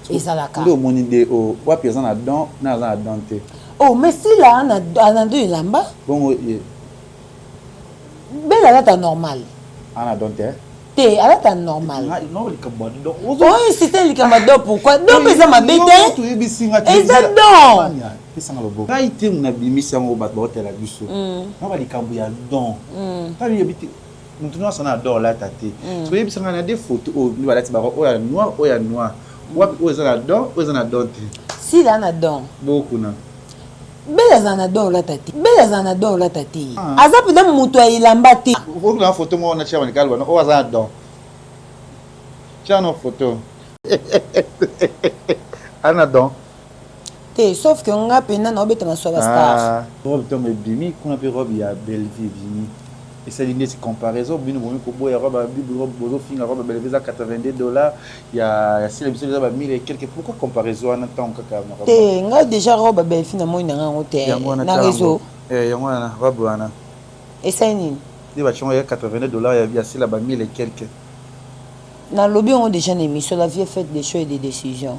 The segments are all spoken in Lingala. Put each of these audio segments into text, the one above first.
ezalaka ndo moni de o wa pesa na don na za dante oh mais si là ana do ilamba bongo bela lata normal ana dante te alata normal non likamba do oh c'était likamba do pourquoi do pesa mabete tu ebisinga te eza don pesa ngalo kai te na bimisi yango bat ba hôtel la biso na ba likambo ya don ta bi ebiti mutu no sana do la tate so ebisanga na des photos o ni balati ba o ya noir wapi o eza na don o eza na don te si là na don beaucoup na bela zana don la tati bela zana don la tati aza pena mutu ilamba te faut que la photo mo na chia manikalo no o eza don chia no photo ana don te sauf que nga pena na obeta na soba star robe to me bimi kuna pe robe ya Belleville bimi et ça ligne comparaison bino bomi ko boya robe bible robe bozo finga robe Belleville à $82 il y a si les biso za ba 1000 et quelques pourquoi comparaison en tant que camera te nga déjà robe Belleville na moi na nga te na réseau yango na robe wana et ça nini il va changer $82 il y a si là ba 1000 et quelques na lobby on déjà une émission la vie est faite des choix et des décisions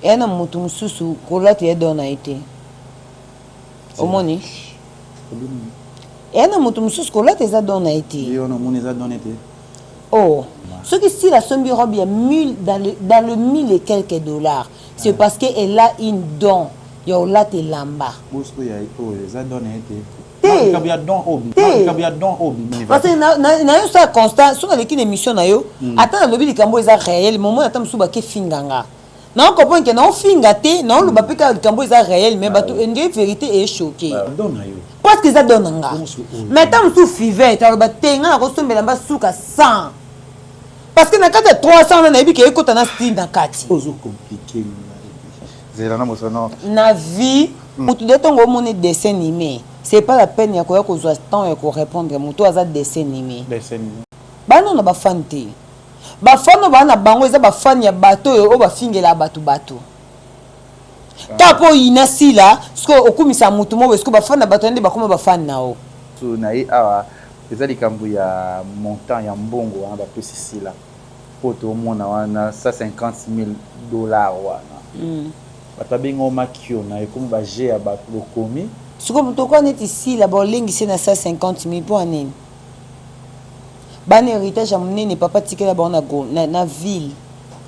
et na mutu mususu ko la te don na été au moni et na mutu mususu ko la te za don na été et on a moni za don été oh ce qui si la sombi robe il y a 1000 dans le 1000 et quelques dollars c'est parce que elle a une don yo la te lamba bosko ya ito za don na été kabia don obi kabia don obi parce que na yo ça constant sur l'équipe émission na yo attends le bi likambo eza réel moment attends musuba ke finganga non comprends que non fingate non le bapika likambo eza réel mais bato ndé vérité est choqué don na yo parce que ça donne nga mais tant musu fivet ta ba tenga na ko sombela mba suka 100 parce que na kata 300 na yebi ke ekota na style na kati ozo compliqué zela na mosono na vie mutu de tongo moni dessin animé c'est pas la peine ya ko zo temps ya ko répondre mutu aza dessin animé bano na ba fan te ba fan ba na bango eza ba fan ya bato o ba fingela bato tapo inasi la sko okumisa mutu mo esko ba fan na bato ndé ba koma ba fan nao so na yi awa eza likambo ya montant ya mbongo wana ba pesisi la poto mona wana $150,000 wana bato bengo makio na ekomi ba je ya bato bokomi siko mutu ko neti si la ba lengisi na 150,000 pour anene ban héritage à mon papa tikela na ville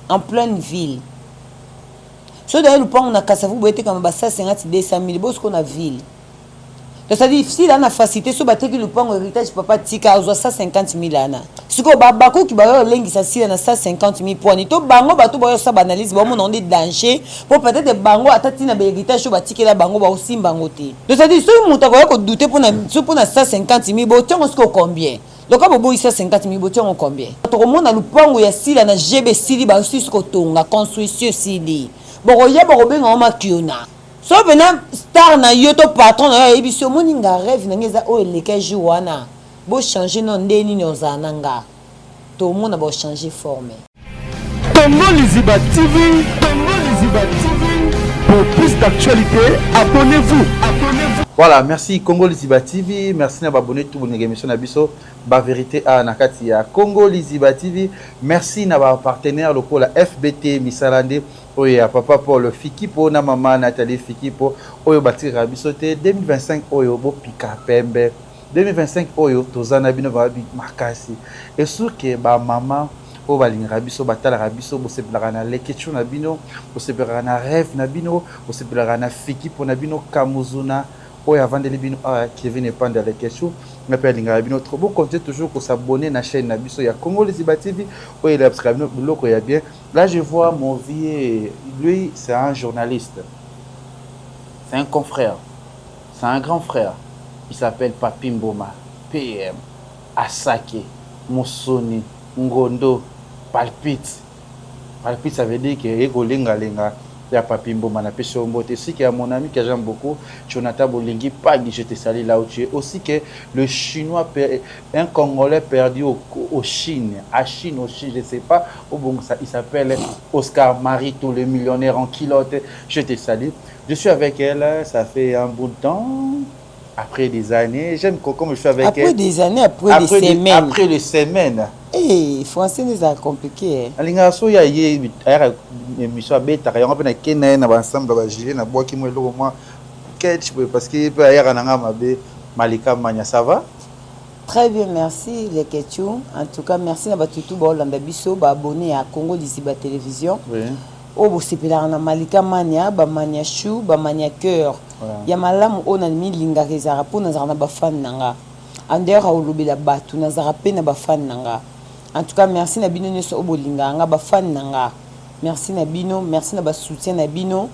en pleine ville so d'ailleurs le pont na kasavu boete comme ba 150-200,000 bosko na ville donc ça dit si là na facilité so bateki le pont héritage papa tika ozo 150,000 ana siko babako ki ba yo lengisa si na 150,000 pour ni to bango bato ba yo sa analyse ba mon ndé danger pour peut-être bango atati na héritage so batikela bango ba osimba ngote donc ça dit so muta ko douter pour na 150,000 bo tiongo siko combien donc abobo isa 50,000 botion combien to komona lupango ya sila na GB sili ba aussi ko tonga construction sili boko ya boko benga ma kiona so bena star na yo to patron na yo ebiso moninga rêve na ngeza o elekeji wana bo changer non ndeni nozananga to mona bo changer forme Congo Liziba TV pour plus d'actualité abonnez-vous. Voilà, merci Congo Liziba TV, merci na abonné tout bonne émission na biso ba vérité à nakati ya Congo Liziba TV, merci na ba partenaire local FBT Misalande oya papa Paul Fikipo na maman Nathalie Fikipo oyo batira biso te 2025 oyo bo pika pembe 2025 oyo tozana bino ba makasi et sûr que ba maman o balinga biso batala biso bo sepelaka na lekecho na bino bo sepelaka na rêve na bino bo sepelaka na Fikipo na bino Kamuzuna oya vandeli bino Kevin Epanda lekecho na pe linga bino trop beau comptez toujours pour s'abonner na chaîne na biso ya Congo Liziba TV oya la subscribe biloko ya bien. Là je vois mon vieux, lui c'est un journaliste, c'est un confrère, c'est un grand frère, il s'appelle Papi Mboma, PM, Asake, Moussoni, Ngondo, Palpite. Palpite ça veut dire que ego lenga lenga ya Papi Mboma na pêche mbote. Aussi que mon ami que j'aime beaucoup, Jonathan Bolingi Pagi, je te salue là où tu es. Aussi que le chinois, un Congolais perdu au Chine, à Chine, au Chine, je ne sais pas, au bon, ça, il s'appelle Oscar Marito, le millionnaire en kilote. Je te salue. Je suis avec elle, ça fait un bout de temps. Après des années, j'aime comme je fais avec après elle. des années, après des semaines. Après les semaines. Eh, français nous a compliqué. Alinga so ya ye ayaka émission abetaka yango mpe na kenda ye na baensemble ba gilet na bwaki mo eloko mwa catch parce que mpe ayaka na nga mabe Malika Mania, ça va? Très bien, merci les questions. En tout cas, merci à tout Bolanda Bisso, abonné à Congo Liziba Télévision. Oui. Oh, c'est na Malika Mania, ba Mania Chou, ba Mania Cœur. Ya malamu on a mis linga rezara pour na ba fan nanga. Ander a olobi la batu na zara pe na ba fan nanga. En tout cas, merci na bino nyoso obolinga nga ba fan nanga. Merci na bino, merci na ba soutien na bino.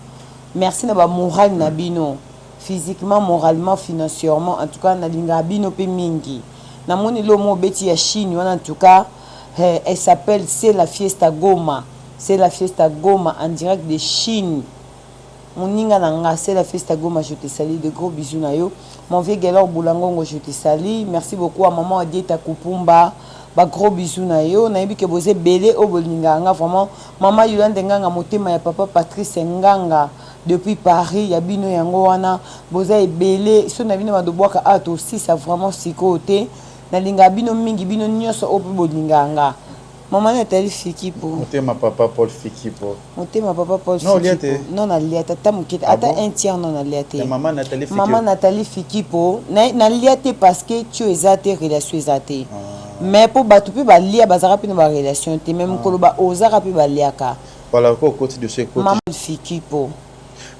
Merci na ba moral na bino. Physiquement, moralement, financièrement, en tout cas, na linga bino pe mingi. Na moni lo mo beti ya Chine, en tout cas, elle s'appelle C'est la Fiesta Goma. C'est la Fiesta Goma en direct de Chine. Mon ninga nanga, c'est la Fiesta Goma, je te salue, de gros bisous na yo. Mon vieux Gelor Boulangongo, je te salue. Merci beaucoup à maman Adieta Kupumba. Ba gros bisous na yo. Na yebi ke boze belé o bolinga nga vraiment. Maman Yolande nganga motema ya papa Patrice Nganga. Depuis Paris, ya bino yango wana. Boza ebele. So na bino ba do boaka ato aussi ça vraiment sikote. Na linga bino mingi bino nyoso o bolinga nga. Maman Nathalie Fikipo. Motema papa Paul Fikipo. Motema papa Paul Non, Fikipo. liate. Non, na liate. Tata mukete. Ata un tiers non na liate. Maman Nathalie Fikipo. Maman Nathalie Fikipo. Na liate parce que tu es athée, relation est athée. Mais pour battre peu ba lia bazara pe na ba relation te même koloba ozara pe ba liaka. Voilà au côté de ce côté. Maman Fikipo.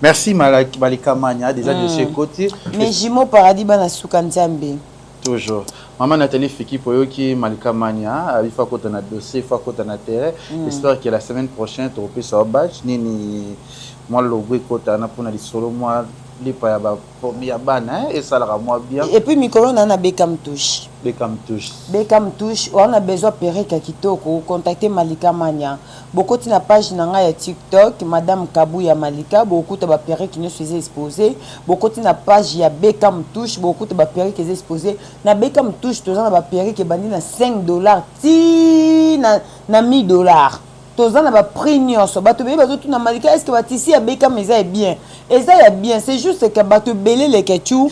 Merci Malika Mania déjà de ce côté. Mais Jimo Paradis bana suka nzambe. Toujours. Maman Nathalie Fikipo yoki Malika Mania, il faut qu'on ait dossier, il faut qu'on ait terrain. J'espère que la semaine prochaine tu auras sur badge nini moi le logo côté na pour na solo moi les pa ya bana et ça la moi bien. Et puis Mikolo na Beckham touche. Beckham touche. Beckham touche, on a besoin pereka kitoko contacter Malika Mania. Beaucoup na page nanga ya TikTok Madame Kabou ya Malika, beaucoup ta ba pereka qui ne se exposé. Beaucoup na page ya Beckham touche, beaucoup ta ba pereka qui est exposé. Na Beckham touche to na ba pereka qui bandi na $5 ti na $1000. Tozan na ba prix nyonso bato be bazo tuna Malika est-ce que batisi ya Beckham eza bien eza ya bien c'est juste que bato belé les ketu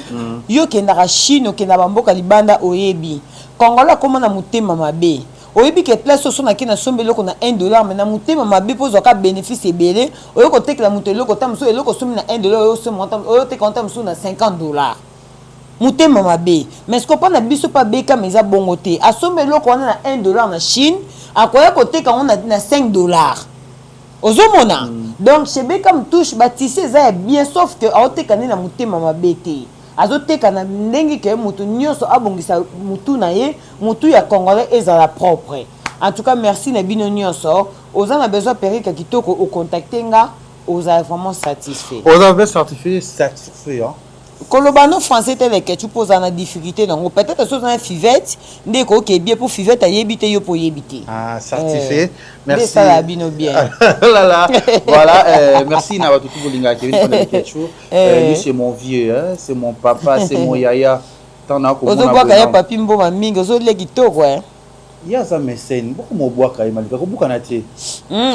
yo ke na Chine ke na bamboka libanda oyebi Kongola koma na mutema mabe oyebi ke place so na kina sombelo ko na $1 mais na mutema mabe pozo ka bénéfice belé oyo ko tekela mutelo ko tamso eloko somi na $1 oyo so montam oyo te kontam so na $50 mutema mabe mais ce qu'on pas na biso pa Beckham eza bongo te asombelo ko na $1 na Chine akoya côté quand on a $5 ozomona donc chez Beckham touche batissé ça bien sauf que aotekane na mutema mabete azoteka na ndenge ke mutu nyoso abongisa mutu na ye mutu ya congolais ezala propre en tout cas merci na bino nyoso ozana besoin perika kitoko au contacter nga oza vraiment satisfait Oza certifié satisfait hein. Kolobano français tel que tu poses en difficulté donc peut-être que ça fivette ndeko ke bien pour fivette a yebité yo pour yebité ah certifié merci ça la bino bien là voilà merci na watu bolinga Kevin Fondé Ketchu lui c'est mon vieux hein c'est mon papa c'est mon yaya tant na ko ozo bwaka ya papi mboma mingi ozo leki toko hein ya za mécène beaucoup mo bwaka Malika ko buka na te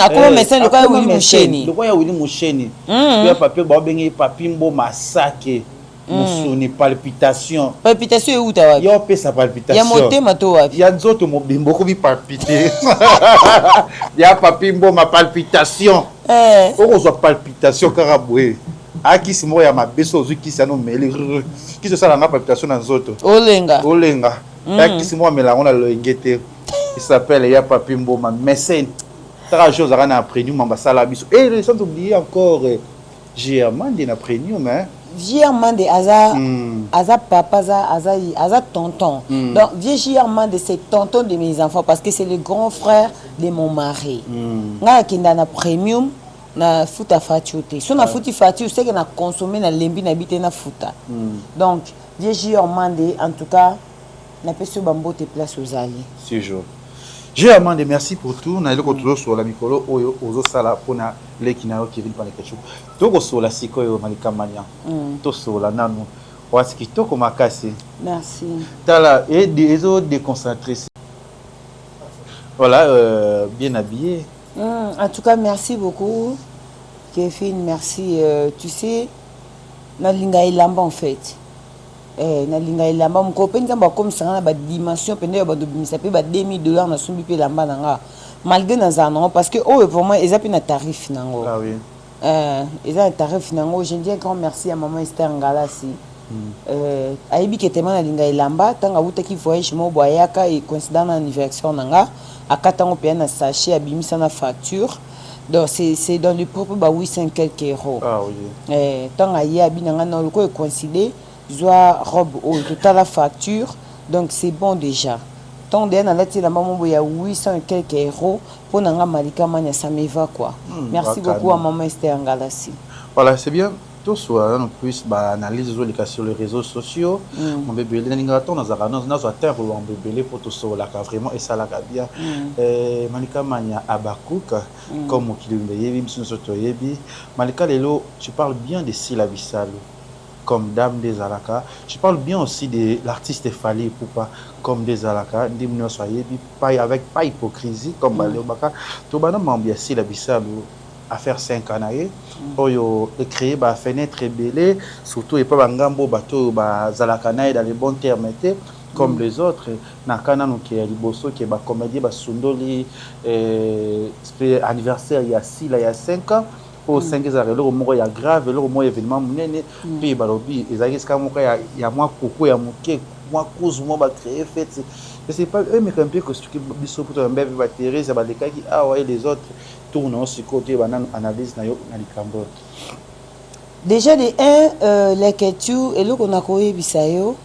akoma mécène lokwa Willy Musheni lokwa Willy Musheni ya papi ba bengi papi mboma sake musuni palpitation palpitation où ta yo pe sa palpitation ya motema to wapi ya nzoto mobimbo ko bi palpiter ya papi mboma palpitation okozwa palpitation karabwe akisi mo ya mabeso ozukisa no meli kiso sala nga palpitation na nzoto olenga akisi mo melango na loengete il s'appelle ya papi mboma mécène très chose à na premium ambassadeur biso et sans oublier encore Germande na premium hein Germande aza papa aza tonton donc vieux Germande c'est tonton de mes enfants parce que c'est le grand frère de mon mari nga kinda na premium na futa fatiote so na futi fatio c'est que na consommer na lembi na bité na futa donc vieux Germande en tout cas na peso bambote place aux alliés ce jour Germande merci pour tout na eloko toujours sur la mikolo oyo ozo sala pona lekina Kevin Fondé Ketchu toko sur la sikoyo Malika Mania to sur la nanu wasiki toko makasi merci tala et des autres déconcentrés voilà bien habillé en tout cas merci beaucoup Kevin merci tu sais na linga ilamba en fait na linga elamba moko pe nzamba comme ça na ba dimension pende ya ba dobimisa pe ba $2000 na sumbi pe lamba nanga malgré na zano parce que oh vraiment ils appellent na tarif nango ah oui ils ont un tarif nango je dis un grand merci à maman Esther Ngalasi ayebi ke tema na linga elamba tanga wuta ki voyage mo boyaka et coïncidant na anniversaire nanga akatango pe na sachet abimisa na facture. Donc c'est dans le propre bah 800 quelques euros. Ah oui. Tant à y abinanga dans le quoi considéré soit robe au total la facture donc c'est bon déjà. Tant d'un à la maman il y a 800 quelques euros pour nanga malika mania ça me va quoi. Merci beaucoup à maman Esther Ngalasi. Voilà, c'est bien. Tout soit on puisse analyser les cas sur les réseaux sociaux. Mon bébé les ningaton dans un terre pour un bébé pour tout ça là vraiment et ça là bien. Malika mania abakouk comme qui le yebi biso soto yebi. Malika lelo tu parles bien de Silabisalo comme Dame des Alaka. Tu parles bien aussi de l'artiste Fali Poupa comme des Alaka. Dimno soyebi pas avec pas hypocrisie comme Baleobaka. Tout banam bien Silabisalo à faire 5 ans pour créer ba fenêtre belé surtout et pas bangambo bateau ba zalakana dans les bons termes comme les autres nakana no qui est liboso qui ba comédie ba sundoli anniversaire il y a 6 là il y a 5 ans pour 5 ans le moko ya grave le moko événement munene puis ba lobi ezaki ska moko ya moi koko ya moke moi cause moi ba créer fête c'est pas eux mais quand peu que ce qui biso pour un bébé va terrer ça va les cas qui ah ouais les autres tournent aussi côté banan analyse na yo na likambo déjà de les questions et le qu'on a koyé bisayo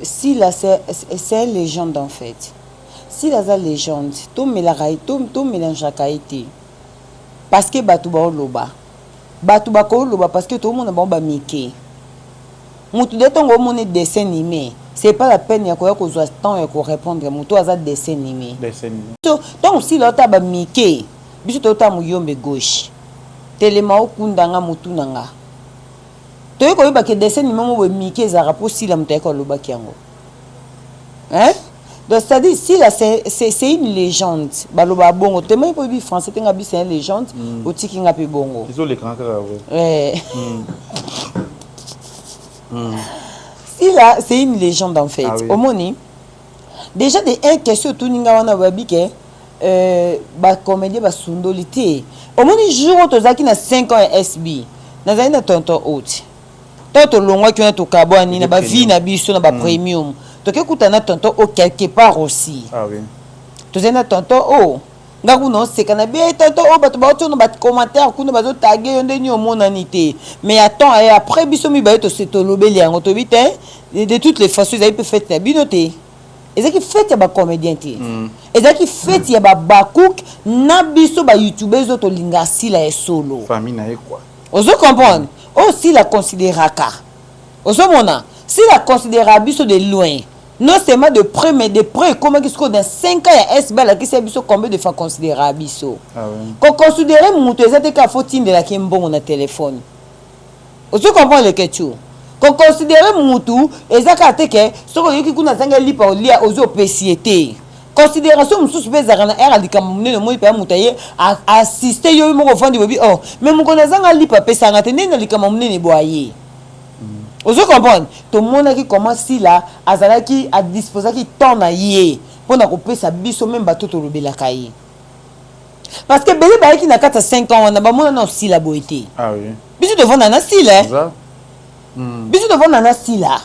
si là c'est une légende en fait si la légende tout mélange tout mélange à qualité parce que batu ba ko loba parce que tout le monde ba mike mutu de tongo mon dessin animé c'est pas la peine ya koya kozwa temps ya ko répondre mutu aza dessin animé donc si l'autre ba mike biso tota muyombe gauche telema okundanga mutu nanga to ko ba ke dessin animé mo mike za pour si la mutu ko loba kiango hein donc ça dit si là c'est une légende baloba bongo tellement ko bi français tenga bi c'est une légende otiki nga pe bongo ils ont l'écran si là c'est une légende en fait au moni déjà des un question tout ninga wana babi ke ba comédie ba sundolité au moni jour tozaki na 5 ans SB na zali na tonton haute tonton longwa ki na to kabwani na ba vie na biso na ba premium to ke kutana tonton au quelque part aussi ah oui tozali na tonton o ngaku non c'est kana bien tonton o bato ba tourner ba commentaire kuna ba zo taguer yo ndeni omonani te mais attends et après biso mi ba to se to lobeli yango to bite de toutes les façons ils avaient fait binoté ezaki fête ya ba comédien te ezaki fête ya ba bakouk na biso ba youtubeurs to linga sila e solo famille na quoi ozo comprendre aussi la considéraka ozo mona si la considéra biso de loin non seulement de près mais de près comment qu'est-ce que dans 5 ans ya SB la qui c'est biso combien de fois considéra biso ah oui ko considérer mutu ezate ka faut tinde la kimbongo na téléphone ozo comprendre le ketu ko considérer mutu ezaka te ke soko yoki kuna zanga lipa olia ozo pesiete considération mususu bezaka na era likambo munene moi pe mutaye assister yo moko fandi bobi oh mais moko na zanga lipa pesanga te nena likambo munene boye ozo comprendre to mona ki comment si là azalaki a disposer ki temps na yé pona ko pesa biso même bato to lobela kai parce que bele ba ki na kata 5 ans na ba mona na si la boité ah oui biso devant na si là biso devant na si là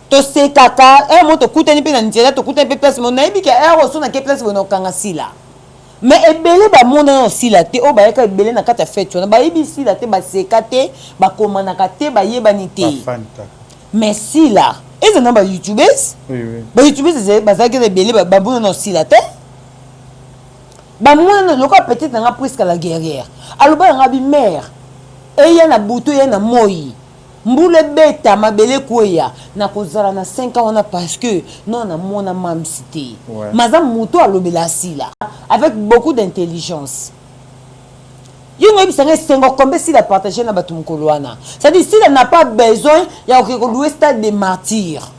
to se kaka moto kutani pe na ntiela to kutani pe place mo na ebika so na ke place bona okanga si là mais ebele ba mona na si là te o ba yaka ebele na kata fête na ba ebi si là te ba sekate ba komana ka te ba yebani te mais si là eza na ba youtubers oui oui ba youtubers ba zaki ebele ba mona na si là te ba mona loko peut-être na presque la guerrière aloba nga bi mère et ya na buto ya na moi mbule beta mabele koya na kozala na 5 ans parce que non na mona mam cité maza muto alobela sila avec beaucoup d'intelligence yongo bisanga sengo combien si la partager na batum kolwana ça dit s'il n'a pas besoin ya ko louer stade des martyrs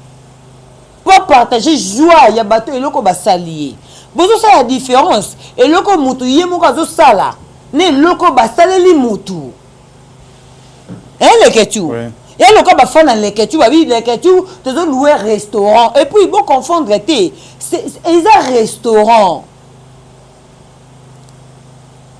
pour partager joie ya bato eloko basalier bozo ça la différence eloko mutu yemo kazo sala ne loko basaleli mutu. Hein, le ketu. Il y a le cas de faire les ketu, les ketu, tu dois louer restaurant. Et puis, il faut confondre, c'est un restaurant.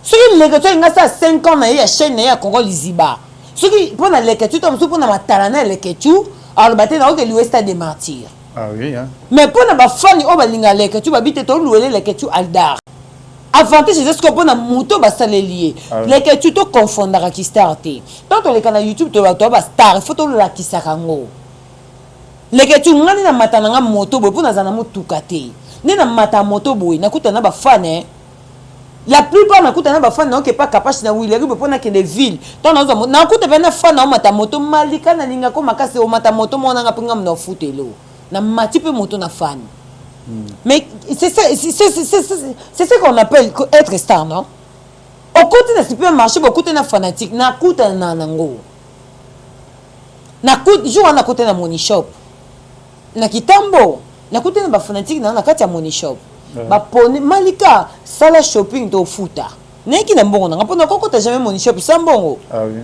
Ceux qui les ketu, ils ont 5 ans, il y a chaîne, il y a Congo Liziba. Ceux qui prennent les ketu, comme ça, pour la talana, les ketu, alors, le matin, il y a stade des martyrs. Ah oui, hein. Mais pour la famille, on va les ketu, il y a louer les ketu aldar. Avantage c'est ce qu'on peut na moto ba lié les que tu te confondre avec star té tant on les canal YouTube to ba star il faut to la kisakango les que tu ngani na matana nga moto bo pona zana motuka té ni na mata moto boy na kuta na ba fan la plupart na kuta na ba fan non que pas capable na wili ribo pona que les villes tant na kuta ba na fan na mata moto malika na linga ko makase o mata moto mona nga pinga mna futelo na mati pe moto na fan. Mais c'est ce qu'on appelle être star, non? Au côté de supermarché, au côté de fanatique, na côté na nango. Na côté, jour na côté na money shop. Na kitambo, na côté na fanatique na kati ya money shop. Ba pone malika sala shopping to futa. Neki na mbongo na pona koko ta jamais money shop sans mbongo. Ah oui.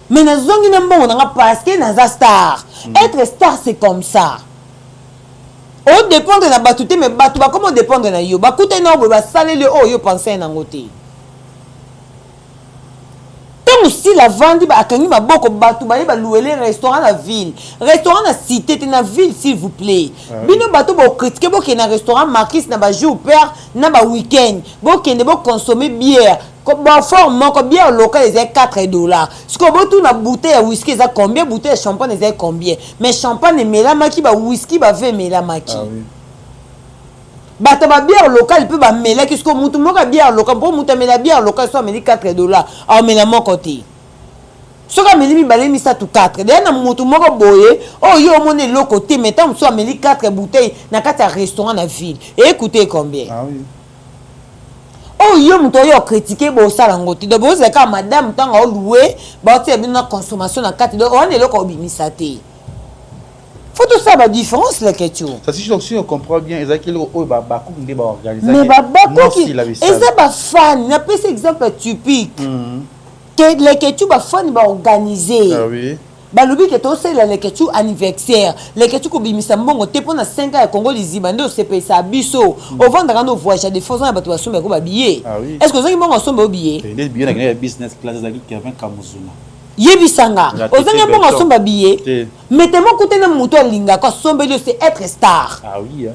Mais na zongi na mbongo na parce que na za star. Être star c'est comme ça. On dépend de la batute mais batu ba comment dépendre na yo ba kute na bo ba salele o yo penser na ngote tant aussi la vendre ba akangi maboko batu ba louer les restaurants na ville restaurant na cité na ville s'il vous plaît bino batu bo critiquer bo ke na restaurant Marquis na ba jour père na ba week-end bo kende bo consommer bière comme forme comme bière locale c'est $4 ce que bo tout na bouteille à whisky ça combien bouteille de champagne c'est combien mais champagne et melamaki ba whisky ba vin melamaki ah oui bata ba bière locale peut ba melaki ce que mutu moka bière locale pour mutu mela bière locale soit meli $4 alors mela mon côté ce que meli mi balé mi ça tout 4 d'ailleurs na mutu moka boye oh yo moné le côté mais tant soit meli 4 bouteilles na kata restaurant na ville et écoutez combien ah oui oh yo muto yo critiquer bo sala ngoti de bo zeka madame tanga o louer ba ti ebina consommation na kati donc on est là ko bimisa te faut tout ça la différence la question ça si on comprend bien ezaki le o ba ko nde ba organiser mais ba qui et ça ba fan na pese exemple typique que les ketu ba fan ba organiser ah oui ba lobi que to c'est les ketu anniversaire les ketu ko bimisa mbongo te pona 5 ans ya Congo Liziba ndo se pesa biso au vendre nos voyages de façon ya bato ba sombe ko ba billet est-ce que vous avez mbongo sombe au billet les billets na business class ezaki Kevin Kamuzuna yebisanga ozanga mbongo somba billet mettez-moi côté na muto linga ko sombe c'est être star ah oui hein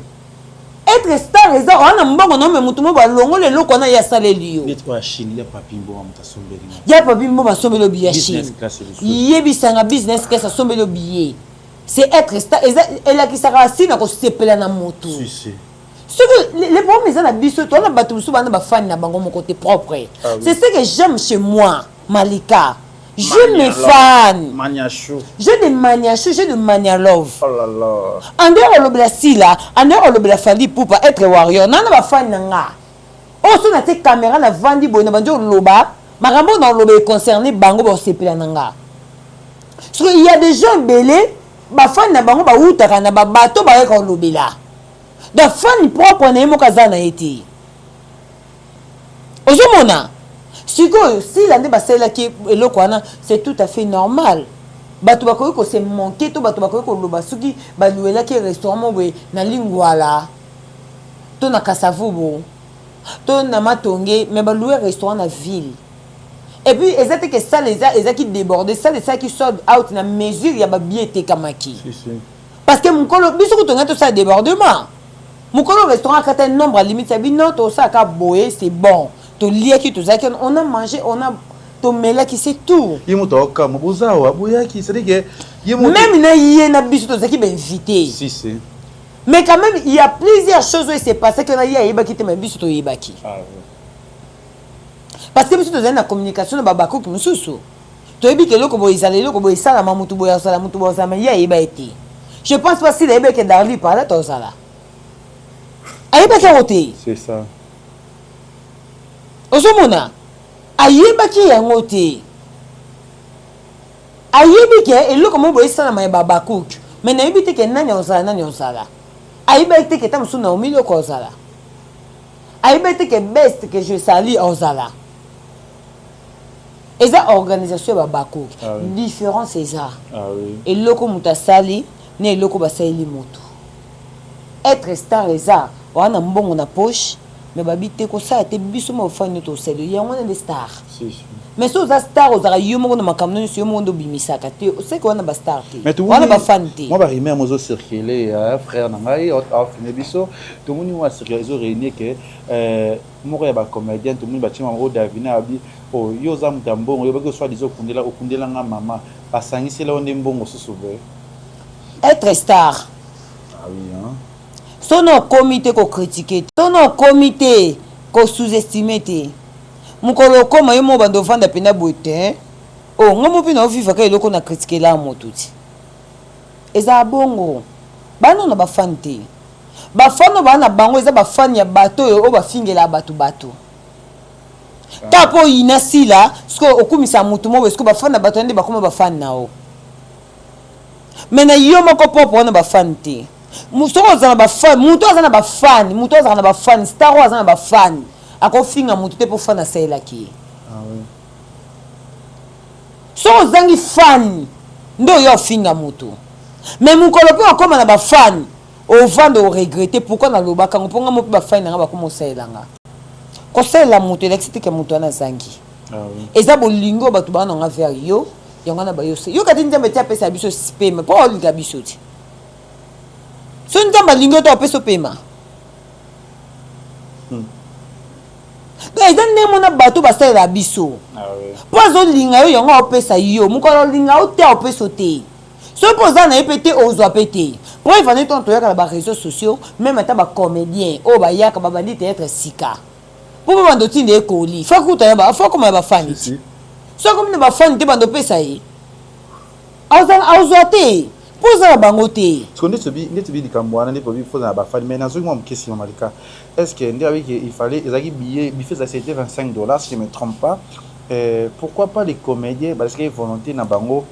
être star eza on a mbongo non mais mutu mo ba longo le loko na ya saleli yo netwa Chine ya papi mbo mutasombeli ya papi mbo basombe le billet Chine business class yebisanga business class asombe le billet c'est être star eza ela ki saka sina ko sepela na mutu si si ce que les problèmes ça na biso to na bato so bana ba fan na bango mon côté propre c'est ce que j'aime chez moi Malika. Je me fan. Mania show. Je de mania show, je de mania love. Oh là là. En dehors de la sila, en dehors de la famille pour pas être warrior. Nana ba fan nanga. Oh so na te caméra na vandi boy na banjo loba. Marambo dans loba concerné bango ba sepela nanga. Parce qu'il y a des gens belés, ba fan na bango ba utaka na ba bato ba ko lobela. Da fan propre na mo kazana été. Ozomona. Si l'année c'est tout à fait normal. Bato bakoki ko se manquer to bato bakoki ko loba soki ba louela ki restaurant boy na lingwala to na Kasavubu to na Matonge mais ba louer restaurant na ville et puis exactement que ça les qui débordé ça les ça qui sort out na mesure ya ba billet te kamaki parce que mukolo biso ko tonga to ça débordement mukolo restaurant ka un nombre limite ça bi non to ça ka boye c'est bon. On a mangé, on a tomé qui c'est tout. Même invité. Si si. Mais quand même il y a plusieurs choses où c'est passé que il y a qui te m'a biso to yebaki. Parce que biso to na communication ba bako ki mususu. To yebi ke loko bo izale loko bo isala mamutu bo ya sala mutu bo sama ya yeba été. Je pense pas si le yeba que Darli parla to sala. Ayeba ke roté. C'est ça. Ozomona ayebaki yango te ayebi ke eloko mo boyisa na mayeba bakuk mais nayebi te ke nani osala ayebaki te ke tamusu na omili ko osala ayebaki te ke best que je sali osala eza organisation ya babako Ah oui. différence eza Ah oui. eloko moto asali na eloko basaleli moto être star eza wana mbongo na poche mais babi te kosala te biso mo ofani tosali yango na star Si, si. mais so oza star ozala yo moko na makambo nyonso yo moko ndo obimisaka te oseki wana bastar te Mais tout wana bafani te moi barime mozo circuler frère na ngai afine biso tout monde moi circuler zo réunir que moko ya ba comédien tout monde batima moko Davina abi oh yo za mutambongo yo bako soit dizo okundela nga mama basangisela onde mbongo susube être star ah oui hein sono comité ko critiquer sono comité ko sous-estimer te mukolo koma yo mo bando vanda pena bote oh ngomo pina oviva ka eloko na critiquer la moto ti eza bongo bano na bafani te bafano bana bango eza bafani ya bato yo o bafingela bato tapo ina sila sko okumisa mutu mo esko bafana bato nde bakoma bafani nao mena yo moko popo na bafani te musoko zana bafani mutu azana bafani mutu azana bafani star azana bafani akofinga mutu te po fana saela ki ah oui so zangi fani ndo yo finga mutu mais mukolo pe akoma na bafani ovanda o regretter pourquoi na lobaka ngoponga mo pe bafani nga bakoma saela nga kosala mutu elexite ke mutu ana zangi ah oui eza bolingo bato bana nga vers yo yango na bayo se yo kati nzambe tia pesa biso spema po olinga biso ti so nzambe lingo to pesa pema eza ndemo na bato basalela biso ah oui po azolinga yo yango opesa yo mokolo olinga yo te opesa te so mpo oza na ye mpe te ozwa mpe te po efane ntongo toyaka na baréseaux sociaux même ata bacomédien oyo bayaka babandi théâtre sika po mpo bando ntinda ekoli fo koma ya bafani ti so akomi na bafani te bando opesa ye azwa te mpo oza na bango te parce que nde tobi likambo wana nde tobi foza na bafani mais nazoki mwa mokesi na malika est-ce que nde abiki il fallait ezalaki billet bifeza c'était $25 si je me trompe pas pourquoi pas les comédiens parce que volonté na bango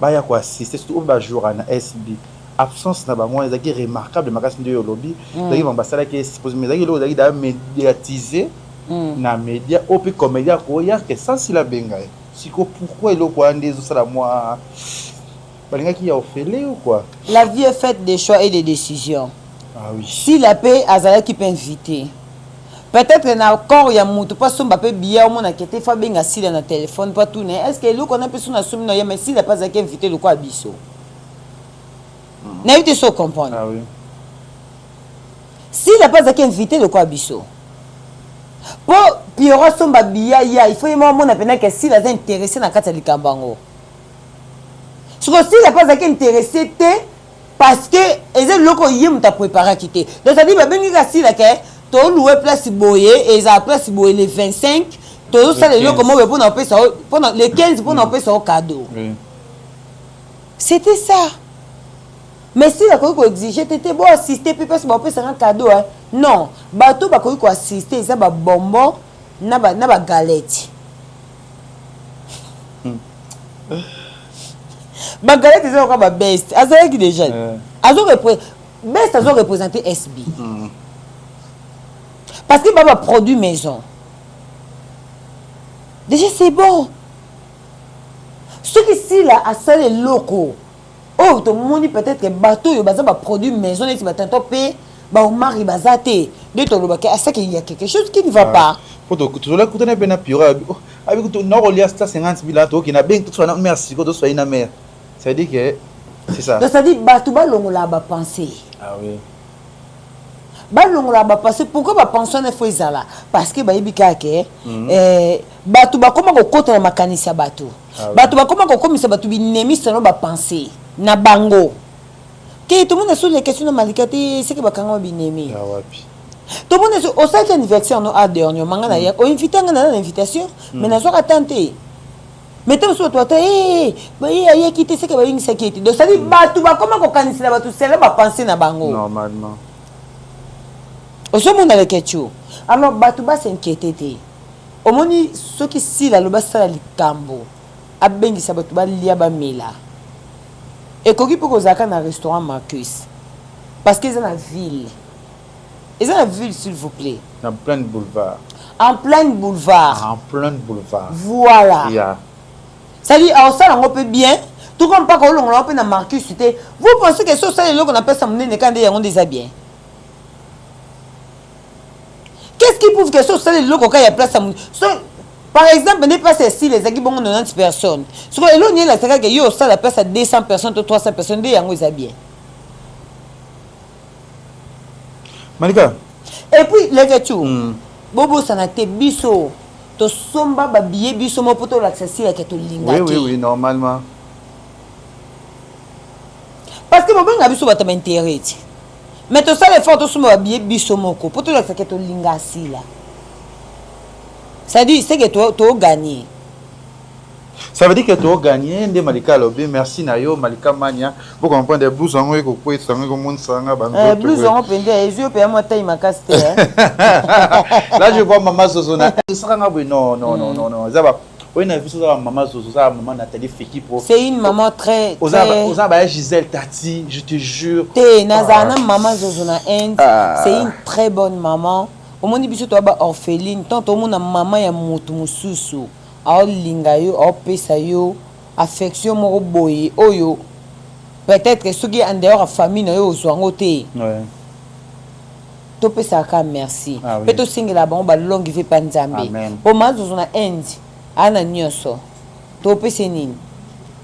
baya ko assister surtout ba jour na SB absence na bango ezalaki remarquable makasi nde yo lobi ezalaki bango basalaki suppose mais ezalaki lo ezalaki da médiatiser na média au puis comédien ko ya que ça si la benga siko pourquoi eloko ande ezosala moi balingaki ya ofele ou quoi la vie est faite des choix et des décisions. ah oui Si la paix azalaki peut inviter peut-être na corps ya mutu pas somba pe bia au mona kete fa benga sila na téléphone pas tout ne est-ce que eloko na peso na somi na ya mais si la pas azalaki invité le quoi biso na éviter so comprendre ah oui si la pas azalaki invité le quoi biso po piora somba bia ya il faut yema mona pena que si la intéressé na kati ya likambango si la pas azalaki intéressé te parce que eza loko yemu ta préparer quitter donc ça dit ba bengi ka si la ke to louer place boye et ça place boye le 25 to ça le loko mo pour na pesa pendant le 15 pour na pesa au cadeau oui c'était ça mais si la ko exiger t'étais bon assister puis parce ba pesa un cadeau hein non bato ba ko assister ça ba bonbon na ba galette bagalette eza quoi ba best azalaki déjà best azo représenter SB parce que baba produit maison déjà c'est bon ce qui si là a ça les locaux oh tout le monde peut-être que bateau yo baza ba produit maison et ba tanto pe ba o mari bazate de to lobaka à ça qu'il y a quelque chose qui ne va pas poto tozola kutana pe na piora abi kuto na rolia sta 50 000 to ki na ben to na merci ko to so ina mère ça veut dire que c'est ça donc ça dit bato ba longola ba penser ah oui balongola ba penser pourquoi ba pension ne faut ezala parce que ba yebika ke bato ba koma ko kota na makanisa bato bato ba koma ko komisa bato binemisa no ba penser na bango ke tout le monde sur les questions de malikati c'est que ba kanga binemi ah wapi tout le monde au cinquième anniversaire no a dernier manga na ya o invité nga na invitation mais na zo attendre mais tu so toi ba ya kité c'est que ba yingi sakiti donc ça dit bato ba koma ko kanisa bato c'est là ba penser na bango normalement osomona lekecho alors bato basinquiété te omoni soki sila lo basala likambo abengisa bato balia bamela ekoki mpo kozalaka na restaurant Marcus parce que eza na ville s'il vous plaît en plein boulevard en plein boulevard voilà voilà yeah. Ça dit, alors ça, on peut bien. Tout comme pas qu'on l'a on a marqué, c'était. Vous pensez que ça, c'est le qu'on appelle ça, on est déjà bien. Qu'est-ce qui prouve que ça, c'est le qu'on a place à mon. Par exemple, n'est pas ceci, les équipes ont 90 personnes. Ce que l'on y a, c'est que yo, ça, la place à 200 personnes ou 300 personnes, déjà on est bien. Malika. Et puis, les gars, Bobo, ça n'a été biso. To somba ba billet biso mo poto l'accessible à to linga. Oui, normalement. Parce que Bobo n'a biso ba t'intérêt. Mais to ça les photos sont ba billet biso moko poto l'accessible to linga si là. Ça dit c'est que toi gagné. Ça veut dire que tu as gagné de Malika Lobby. Merci Nayo Malika Mania. Vous comprenez des blouses en haut et que vous pouvez s'en comme on s'en a. Blouses en haut pendant les yeux puis moi taille ma casse. Là je vois maman Zozona. Non. Ça va. Oui, on a vu ça maman Zozoza, maman Nathalie Feki pour. C'est une maman très. Oza Gisèle Tati, je te jure. T'es Nazana maman Zozona c'est une très bonne maman. Au moins biso to ba orpheline tant au monde maman ya moto mususu. A linga yo a pesa yo affection moko boye oyo peut-être que ceux qui en dehors famille na yo zwango te ouais to pesa ka merci pe to singela bango ba longue vie pa nzambe po mazo na end ana nyoso to pesa nini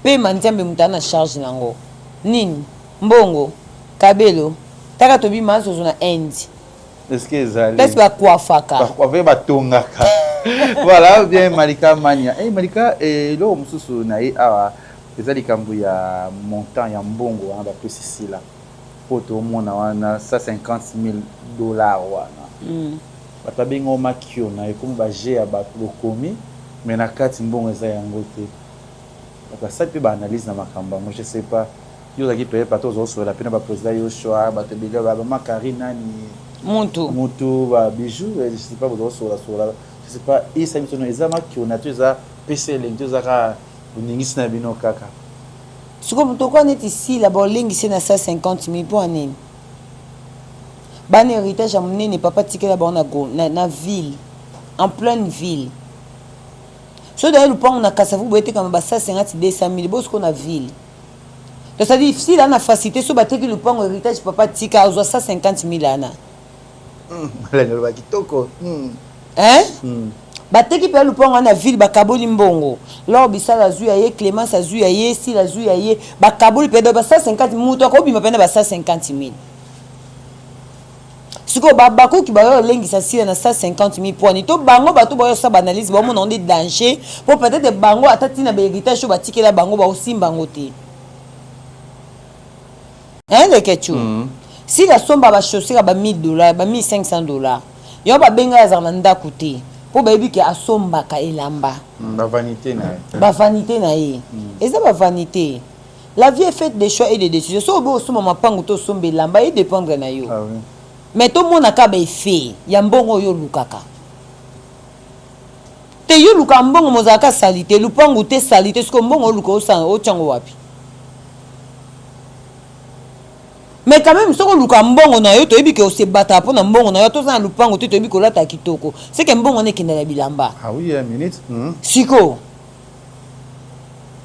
pe manzambe mutana charge nango nini mbongo kabelo taka to bi mazo na end est-ce que ça est-ce que quoi faka quoi va tongaka. Voilà, bien Malika Mania. Eh Malika, et là, on se souvient, les alikambu ya montant ya mbongo, on va plus ici là. Pour tout le monde, on a $150,000 wana. Batabengo makio na comme baje aba lokomi, mais na kati mbongo eza yango te. Parce que ça peut analyse na makamba, moi je sais pas. Yo zaki paye pas tous sur la peine ba président yo choix, ba te biga ba makarina ni Monto ba bijou, je sais pas vous sur la je sais pas et ça me sonne examen qui on a tous à PC les à uningis na bino kaka. Ce que vous connaissez ici la boling c'est na 150,000 pour année. Ban héritage à mon n'est pas ticket là-bas na ville en pleine ville. So d'ailleurs le pont on a cassé vous boîte comme ba 150-200,000 bos qu'on a ville. Donc ça dit si là na facilité so batte que le pont héritage papa tika aux 150,000 ana. La nyoba kitoko. Bateki pe luponga na ville bakaboli mbongo lors bisala zu yaye Clémence azu yaye si la zu yaye bakaboli pe do ba 150 mutu akobima pe na ba 150,000 siko babako ki ba lengi sa sila na 150,000 points to bango bato ba sa banalise ba mon onde danger pour peut-être bango atati na héritage so batikela bango ba osimba ngote le kechu si la somme ba chaussure ba $1,000 ba $1,500 yo ba benga za manda coûter pour baby ki asomba ka elamba ba vanité na ye et ça ba vanité la vie est faite des choix et des décisions so bo so mama pangu to sombe elamba et dépendre na yo mais tout monde ka ba fait ya mbongo yo lukaka te yo luka mbongo mozaka salité lupangu te salité ce que mbongo luka o chango wapi. Mais quand même, si on a un bon na yo, tu es que se battre pour un bon na yo, tu as un lupango, tu es que là ta kitoko. C'est qu'un bon on est qui n'a la bilamba. Ah oui, une minute. Siko.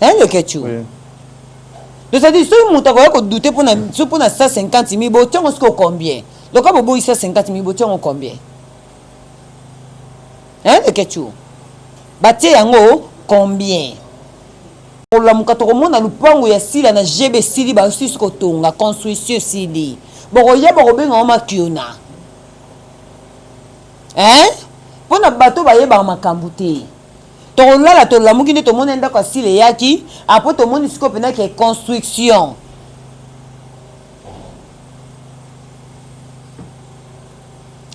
Le ketchu. Oui. Donc ça dit, si on t'a douter pour 150,000, bon, tu as combien? Donc quand vous 150,000, bon, tu as combien? Le ketchu. Bâti yango combien? Pour la mukatoko mona lupango ya sila na jebe sili ba aussi ko tonga construction sili boko ya boko benga ma kiona pona bato ba yeba makambu te to lala to lamuki ne to mona ndako sile yaki après to moni siko pena ke construction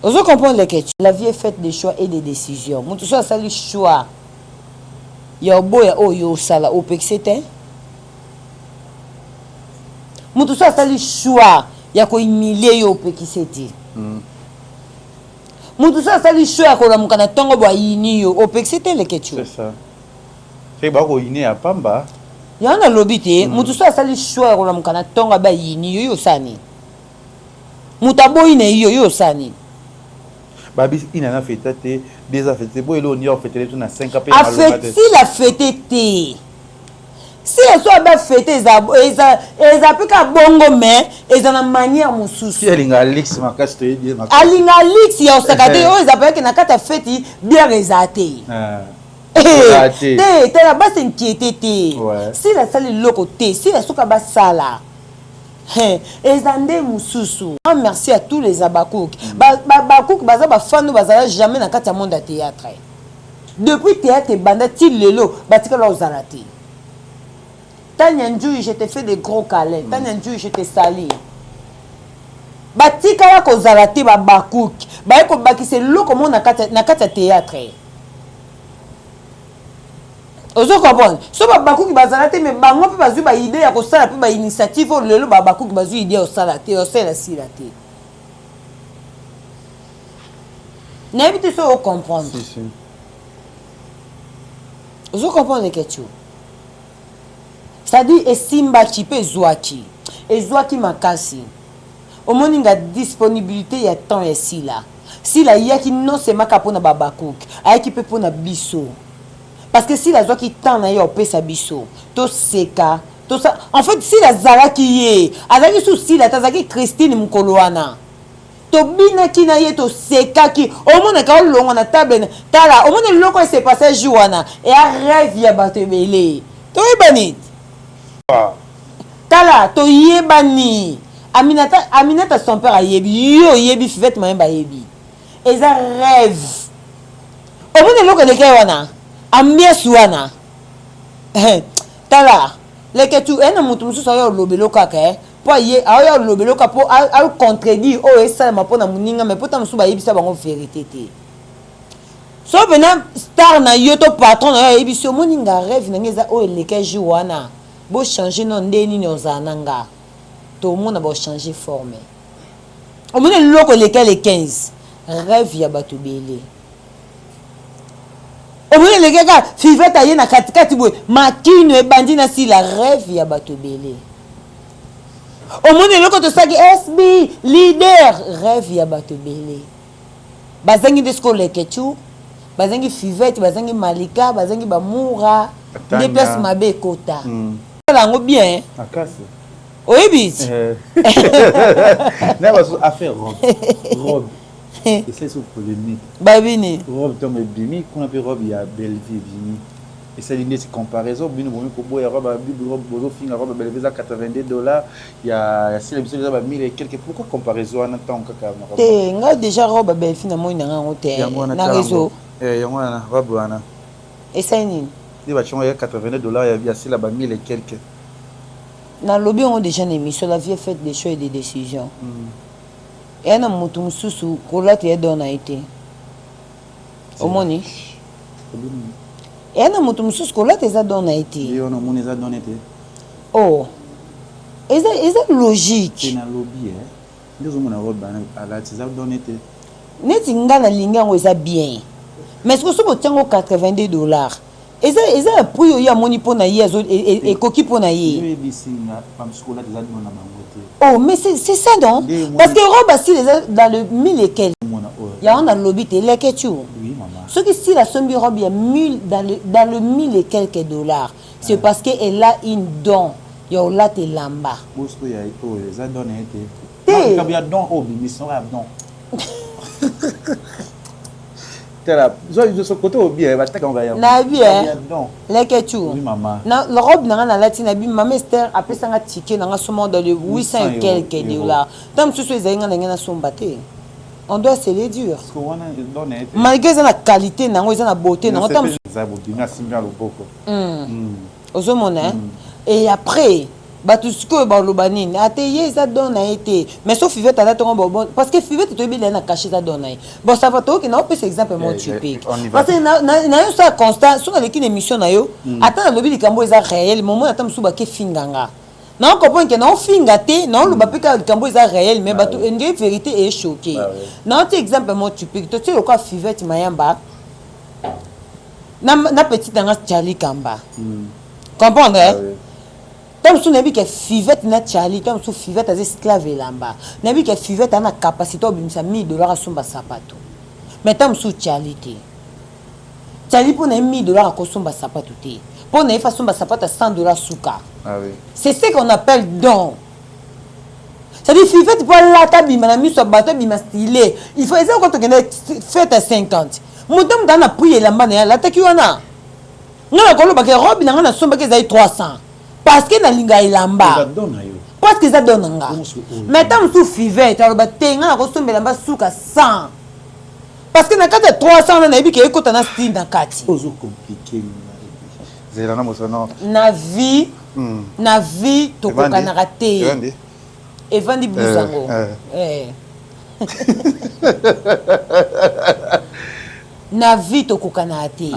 vous comprenez que la vie est faite de choix et de décisions mutu so sali choix ya boya oyo sala opexete mutu so sali choix ya ko humilier yo opexete mutu so sali choix ya ko lamuka na tongo bwa yini yo opexete le kechu c'est ça c'est ba ko yini ya pamba ya na lobite mutu so sali choix ya ko lamuka na tongo ba yini yo sani mutaboyi na yo sani babi ina na fête te déjà fête boy lo ni en fête tout na 5 ans a fête si la fête te si eza ba fête eza peka bongo mais eza na manière mosusu si alinga Alex makasi to yedi makasi alinga Alex ya osakate o eza peka na kata fête bien rezate te la base inquiété te si la salle loko te si la soka ba sala ezande mosusu. Merci à tous les abakouk bakouk baza ba fanu bazala jamais na kata monde à théâtre depuis théâtre banda ti lelo batika la ozalati Tanya Ndjou, je t'ai fait des gros câlins. Tanya Ndjou, je t'ai sali. Batika ya kozalati ba bakouk. Ba ko bakise lo comme na kata théâtre. Ozo comprendre. So ba bakouk bazalati mais bango pe bazu ba idée ya ko sala pe ba initiative o lelo ba bakouk bazu idée o sala te o sala silate. N'habite so o comprendre. Si si. Ozo comprendre quelque chose. C'est-à-dire esimba chipe ezwaki makasi omoninga disponibilité ya temps ya sila sila yaki non seulement kapona babakouk ayaki pe pona biso parce que sila zwaki temps na yo pesa biso to seka to ça en fait sila zalaki ye azaki sous sila tazaki Christine Mukoloana to binaki na ye to sekaki omona ka longo na table tala omona loko se passé joana et a rêve ya batebele to ebani Tala, to yebani. Aminata son père a yebi. Yo yebi fivette ma yemba yebi. Eza rêve. Au bout de l'eau que les gars wana. Ambia suana. Tala. Les que tu es un mouton sous sa lobelo kaka. Pour y a lobelo kaka pour a contredire. Oh et ça m'a pas na muninga mais pour ta msuba yebi ça bango vérité te. So bena star na yoto patron na yebi so muninga rêve na ngeza oh les que jouana. Bo changer non ndeni ni ozananga to mona bo changer forme o mona loko lesquels les 15 rêve ya batubele o mona lesquels ka fiveta ye na katikati boy makino e bandi na si la rêve ya batubele o mona loko to saki SB leader rêve ya batubele bazangi desko lekechu bazangi fivete bazangi malika bazangi bamura des places mabe kota lango bien akasi oyebi na baso affaire robe et c'est sur polémique babini robe tombe bimi qu'on appelle robe ya Belleville bimi et ça l'idée c'est comparaison bino bomi ko boya robe robe bozo finga robe Belleville à $82 il y a si les bisous ba 1000 et quelques pourquoi comparaison en temps kaka te nga déjà robe Belleville na moi na ngote na réseau yango na robe wana et ça nini il va changer $82 il y a si là bas 1000 et quelques na lobby on déjà une émission la vie fait des choix et des décisions et na mutu mususu kolate ya dona été omoni et na mutu mususu kolate za dona été yo no moni za dona été oh est logique na lobby ndio mona robe ala za dona été neti ngana linga ngo eza bien mais ce que so botango $82 eza prix ya moni pona yezo et coquille pona ye oh mais c'est ça non parce que robe si dans le 1000 et quelques ya on a lobby te leke tu oui maman ce qui si la sombi robe ya 1000 dans le 1000 et quelques dollars c'est parce que elle a une don ya ola te lamba bosco ya to eza don été te ya don o mission ya don là je ce côté au bien va on va y na bien leke tu oui maman na la robe na na latine bi maman Esther après ça nga ticket na somme dans le 800 et quelques dollars tant que ce soit na somba te on doit se les dur parce que on a donné malgré ça la qualité na ngo ça la beauté na tant ça beauté na simba le boko ozomona et après batu siko ba lobanini ateye ça donne été mais sauf fivette à ton bon parce que fivette to bi na cacher ça donne bon ça va to que na peut exemple mon typique parce que na ça constant sur l'équipe émission na yo attends lobi likambo eza réel moment attends suba ke finganga na on comprend que na finga te na on loba pe ka likambo eza réel mais batu une vérité est choqué na un exemple mon typique to tu le quoi fivette mayamba na petite nga Charlie Kamba comprendre Tom sou nebi ke fivette na Charlie, tom sou fivette az esclave lamba. Nebi ke fivette a na capacité obimisa $1000 a somba sapato. Mais tom sou Charlie te. Charlie pour na $1000 a kosomba sapato te. Pour ne façon ba sapata $100 souka. Ah oui. C'est ce qu'on appelle don. C'est-à-dire fivette pour la table bima na miso bato bima stylé. Il faut essayer quand on fait à 50. Montam dans na prier la mbana la taki wana. Non ko lo ba ke robe na na somba ke zai 300. Parce que na linga ilamba. Parce que ça donne nga. Maintenant sous fivette alors ba tenga ko somba lamba souka 100. Parce que na kata 300 na ebike ekota na style na kati. Ozo compliqué. Zela na mosano. Na vie to kokana raté. Evandi Buzango. Na vie to kokana raté.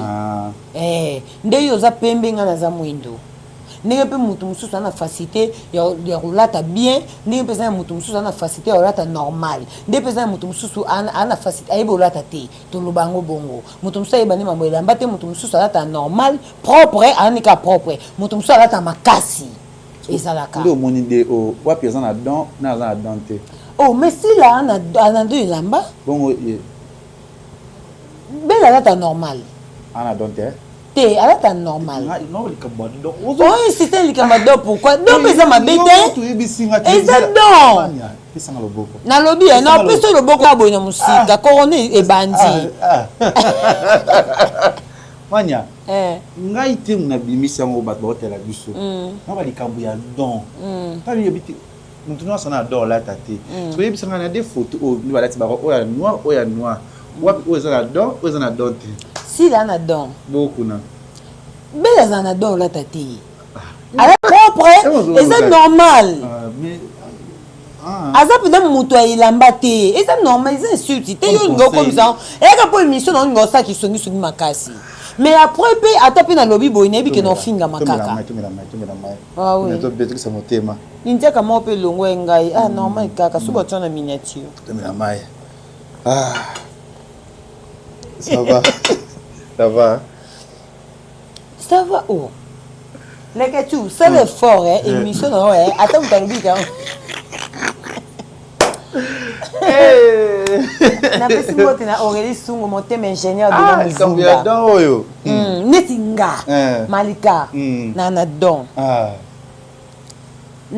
Nde yo za pembe nga na za mwindo. Ndenge pe mutu mususu ana facilité ya rolata bien, ndenge pe za mutu mususu ana facilité ya rolata normal. Ndenge pe za mutu mususu ana facilité ayeba rolata te to lubango bongo. Mutu mususu ayeba ni mambo elamba te, mutu mususu alata normal, propre, anika propre. Mutu mususu alata makasi. Ezalaka. Ndo moni de o wa pesa na don na za dante. Oh, mais si là ana do elamba, Bongo belle alata normal. ana dante. Te alata normal. Non le kabado. Oh, c'est un likamado pourquoi? Donc pesa mabete. Eza don. Pesa na loboko. Na lobi na pesa loboko na boy na musika corone e bandi. Manya. Ngai te na bimisa ngo bat botela biso. Na ba likambo ya don. Ta bi yebiti mutu no sana don la tate. So yebisa ngana des photos o ni balati ba o ya noir o ya noir. Wapi o za na don o za na don te. Si là na don. Beaucoup na. Belle za na don la tate. Alors propre, et c'est normal. Mais Azap dans mutu ya ilamba te. Et c'est normal, c'est insulte. Te yo ngo comme ça. Et ka po émission na ngo sa ki songi makasi. Mais après pe atape na lobby boy nebi ke no finga makaka. Ah oui. To Beatrice Motema. Ninja kama pe longo ngai. Ah normal kaka suba tona miniature. Tomela mai. Ah. Ça va. Ça va. Ça va où? Les tu c'est l'effort hein émission non hein. Attends tu lobby quand. Na pesi mote na Aurélie Sungo Motema ingénieur de la musique. Comme bien dans oyo. Netinga. Malika. Na don. Ah.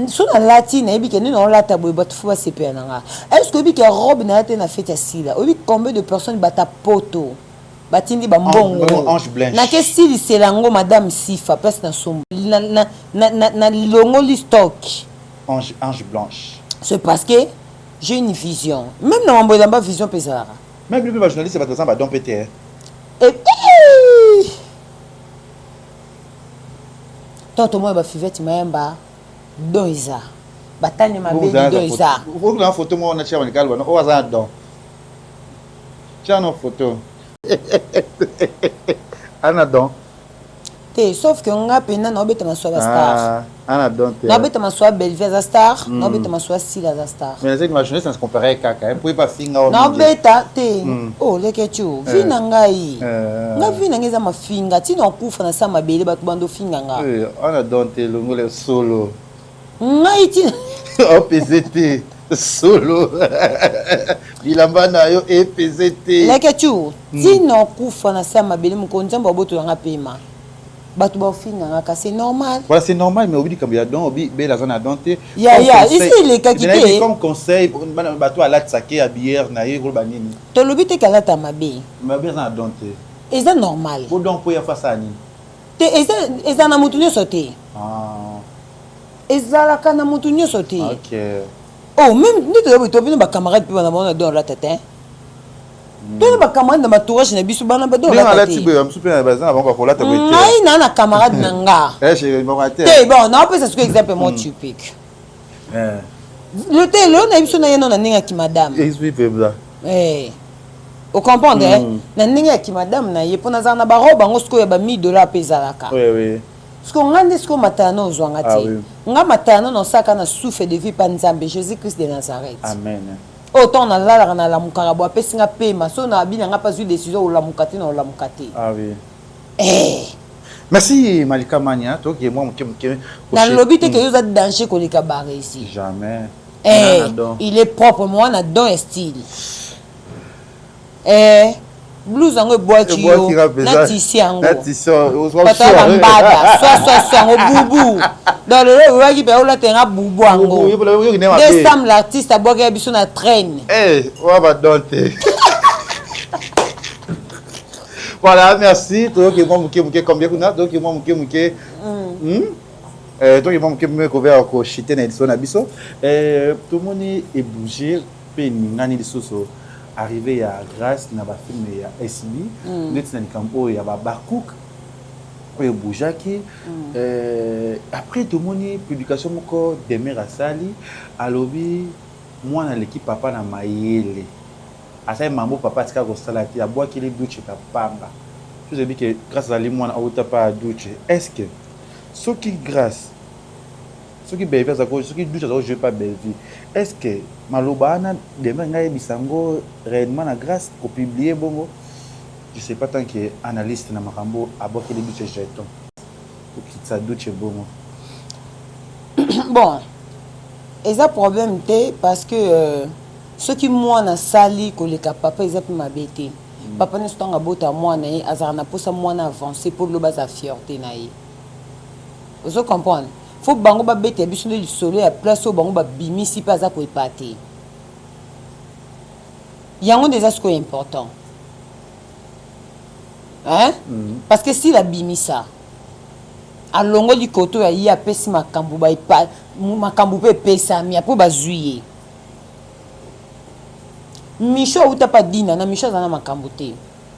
So na lati na ebike ni na lata boy bat fo CP nanga. Est-ce que bi ke robe na te na fête sila? Obi combien de personnes bata poto? Batindi ba mbongo. Ange blanche. Na ke sili selango madame Sifa place na sombo. Na longo li stock. Ange blanche. C'est parce que j'ai une vision. Même dans mon boy vision pesara. Même le journaliste va te ça va don péter. Et Toto moi ba fivette maemba doiza. Batani mabeli doiza. Vous la photo moi on a cherché calme on va ça don. Tiens nos photos. Ana don. Te sauf que on a pena na obeta ma soa star. Ana don. Na obeta ma soa Belvia star, na obeta ma soa Sila star. Mais c'est une journaliste ça se comparer kaka, hein, pouvez pas finga. Na obeta te. Oh lekechu, vina ngai. Nga vina ngeza mafinga, tino kufa na sama bele batu bando finga nga. Ana don te longo le solo. Ngai ti. Oh PZT solo. Bilamba na yo e PZT. Lekechu, tino kufa na sama bele mukonjamba boto nga pema. Batu ba finga nga c'est normal. Voilà, c'est normal mais obi comme ya don obi be la zone adonté. Ici les kakité. Comme conseil bato à la tsake à bière na ye gros banini. To lobi te kala ta mabe. Mabe za adonté. Et c'est normal. Bo don pour ya face à ni. Te et ça na mutu nyoso te. Ah. Ezala kana mutu nyoso te. OK. Oh même ni to bino ba camarade pe na bona don la tête. Toi ba camarade na ba tourage na bisu bana ba don la tête. La tibe am super na bazana ba ko la ta boite. Ai na camarade nanga. Chérie, bon matin. Te bon, na peut c'est exemple moi typique. Le te le na bisu na yeno na ninga ki madame. Explique-moi. Vous comprenez? Na ninga ki madame na ye pona za na ba roba ngosko ya ba $1000 pezalaka. Oui oui. Parce qu'on a des matano zwanga te. Nga matano no saka na souffle de vie pa nzambe Jésus-Christ de Nazareth. Amen. Autant na la na la mukarabo apesi nga pema so na bina nga pas eu décision la mukate na la mukate. Ah oui. Merci Malika Mania, toi qui est moi qui dans le lobby te que yo za danger ko lika barre ici. Jamais. Il est propre moi na don style. Blouse yango boaki yo. Na tisi yango. Na tisi yango. Pata bambada. Soit yango boubou. Dans le lieu, il y a eu un boubou yango. Décembre, l'artiste a boaki biso na traîne. Eh, on va donner. Voilà, merci. Donc, il m'a combien qu'on a? Donc, il m'a mouké. Donc, il m'a mouké couvert au chité na édition na biso. Tout le monde est bougé. Puis, nani les soso arrivé à grâce na ba film ya SB. Net na campo ya ba Bakouk. Ko ya boujaki. Après tout le monde publication moko Demer Asali alobi moi na l'équipe papa na mayele. Asa mambo papa tika ko sala ti abwa ki le douche ta pamba. Je vous ai dit que grâce à lui moi na auta pas douche. Est-ce que ce qui grâce ce qui belle ça ce qui douche ça je pas belle vie. Est-ce que malobana demain ngai bisango réellement na grâce ko publier bongo. Je sais pas tant que analyste na makambo abwa ki le douche jeton. Pour qu'il ça douche bongo. Bon. Et ça problème té parce que ceux qui moi na sali ko le papa ils appellent ma bête. Papa ne stanga bota moi na azarna posa moi na avancer pour le bas à fierté na yi. Vous comprenez? Faut bango ba bête biso le soleil à place au bango ba bimi si pas za ko épater. Yango déjà ce qui est important. Hein? Parce que si la bimi ça a longo du koto ya yi apesi makambu ba ipa makambu pe pesa mi apo ba zuiye. Micho ou t'as pas dit na Micho zana makambote.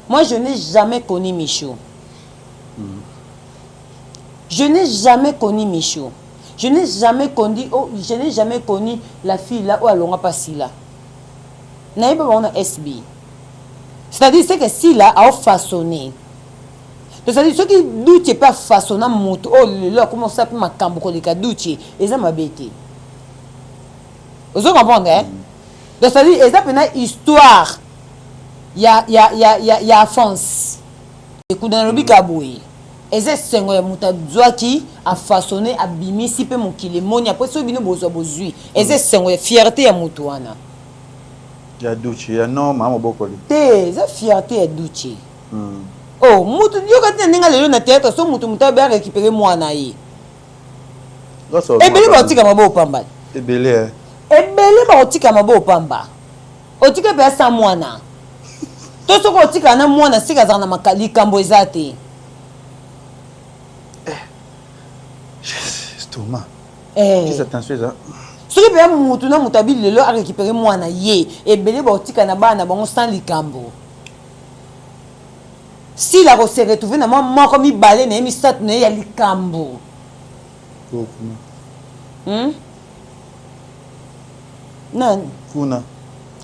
Moi je n'ai jamais connu Micho. Je n'ai jamais connu Micho. Je n'ai jamais connu la fille là où elle n'a pas si là. N'a pas on a SB. C'est-à-dire c'est que si là a façonné. C'est-à-dire ceux qui doutent pas façonnant moto oh là comment ça peut makambo ko les ka doutent et ça m'a bêté. Vous comprenez hein? Donc ça dit ça une histoire ya France écoute dans le bikaboué et c'est sengo ya muta zwaki a façonné a bimi si pe mokile moni après so bino bozo bozui et c'est sengo ya fierté ya mutu wana ya duchi ya non mama bokoli te za fierté ya duchi oh mutu yoka tinga lelo na théâtre so mutu ba récupérer mwana yi et beli ba tika mabo pamba ebele ebele ba otika mabo pamba otika pe sa mwana to soko otika na mwana sika za na makali kambo ezate Thomas. Qu'est-ce que tu ça? Ce qui peut mutu na mutabi lelo a récupérer mwana ye ebele ba otika na bana bango sans likambo. Si la se retrouve na moko mi balé na mi sat na ya likambo. Non.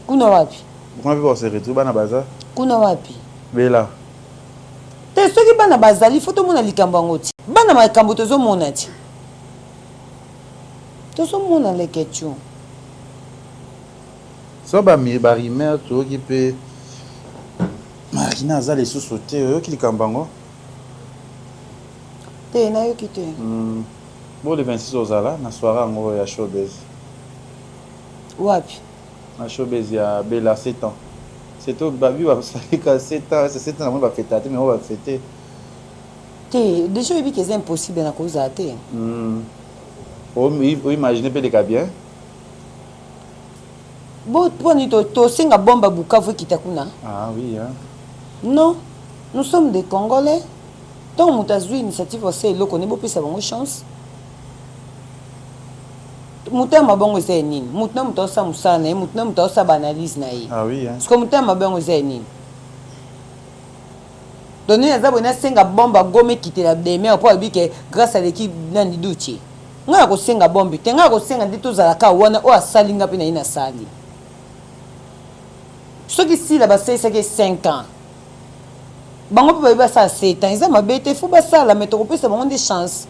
Kuna wapi? Comment peut se retrouver bana baza? Kuna wapi? Bela. Te soki bana bazali foto mona likambo ngoti. Bana makambo tozo mona ti. Tozo mona le ketchu. So ba mi ba rimer to ki pe Marina za les sous sauter yo ki likambo ngo. Te na yo kite. Bon le 26 ozala na soirée ngo ya showbiz. Wapi? Na showbiz ya Bela 7 ans. C'est au baby va ça 7 ans, c'est 7 ans on va fêter mais on va fêter. Te déjà il dit que c'est impossible na cause te. O imaginer pe de ka bien. Bon poni to singa bomba Bukavu kitakuna. Ah oui hein. Non, nous sommes des Congolais. Donc nous avons une initiative aussi là qu'on est beaucoup plus avoir chance. Mutema bongo zeni, mutema mutosa musana, mutema mutosa banalise na yi. Ah oui hein. Parce que mutema bongo zeni. Donc nous avons une singa bomba gome quitter la demeure pour dire que grâce à l'équipe nandi douchi. Nga ko singa bombi, tenga ko singa ndito za la ka wana o asalinga pe na ina sali. Ceux qui si là-bas c'est 5 ans. Bango pe ba ça 7 ans, ils ont mabete faut ba ça la mettre au plus ça bango des chances.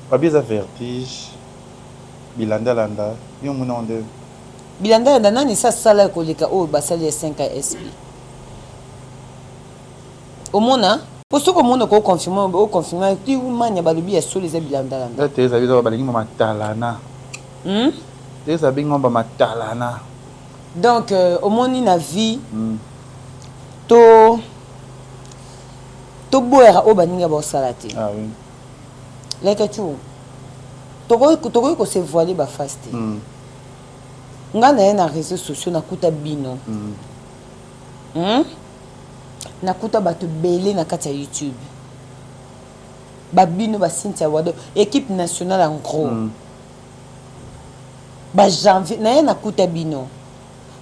Pas bien vertige. Bilanda landa, yo mona onde. Bilanda landa nani sa sala ko lika o ba sali 5 ans SP. Au mona pour ce que monde ko confirmer ti manya balubi ya soli za bilanda landa. Te za bizo balingi mama talana. Te za bingo ba matalana. Donc au moni na vie to boyera o baninga ba salate Ah oui. leke tu tokoki ko se voiler ba faste nga na ye na réseaux sociaux nakuta bino nakuta bato belé na kati ya YouTube babino ba Cynthia Wado équipe nationale en gros ba janvier na ye nakuta bino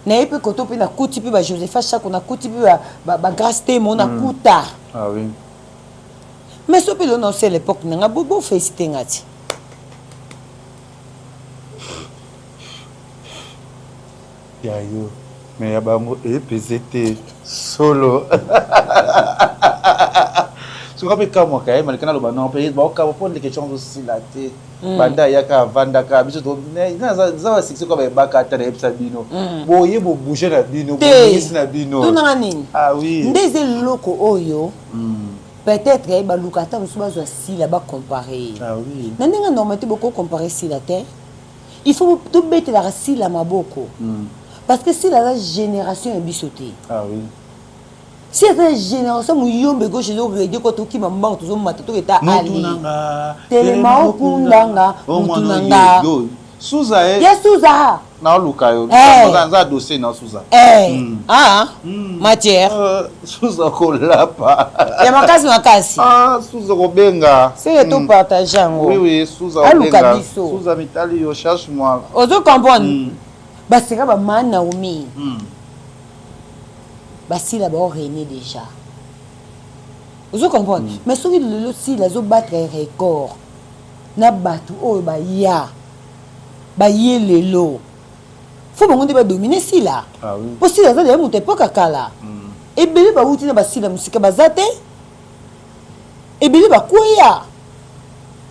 na ye pe koto pe nakuti pe ba Josepha Chako nakuti pe ba Grace Temo nakuta Ah oui. mais so pe lo na c'est l'époque na nga bo féliciter ngati Yayo. Mais ya bango EPZT solo. Tu rappelles quand moi quand même quand le banon pays ba ka pose des questions aussi là té. Banda yaka vanda ka biso to na za six ko ba ka ta epsa bino. Bo ye bo bouger na bino, bo ngisi na bino. Tu na nini? Ah oui. Ndeze loko oyo. Peut-être que ba lukata musu bazwa si là ba comparer. Ah oui. Na ndenge normalement beaucoup comparer si la terre. Il faut tout bête la si la maboko. Parce que si la génération est bisoté. Ah oui. Si la génération muyombe gauche de rédio ko to ki mamba to zo mata to eta ali. Mutunanga. Telema okundanga mutunanga. Suza eh. Yes Suza. Na luka yo. Za dossier na Suza. Matière. Suza ko lapa. Ya makasi. Ah, Suza ko benga. C'est tout partager ngo. Oui, Suza ko benga. Suza mitali yo cherche moi. Ozo comprendre. Basika ba mana Naomi. Basila ba rené déjà. Ozo comprendre. Mais soki lelo si la zo battre record. Na batu o ba ya. Ba ye lelo. Faut bango de ba dominer si là. Ah oui. Po si la za de muté poka kala. Ebele ba wuti na basila musika bazate. Ebele ba koya.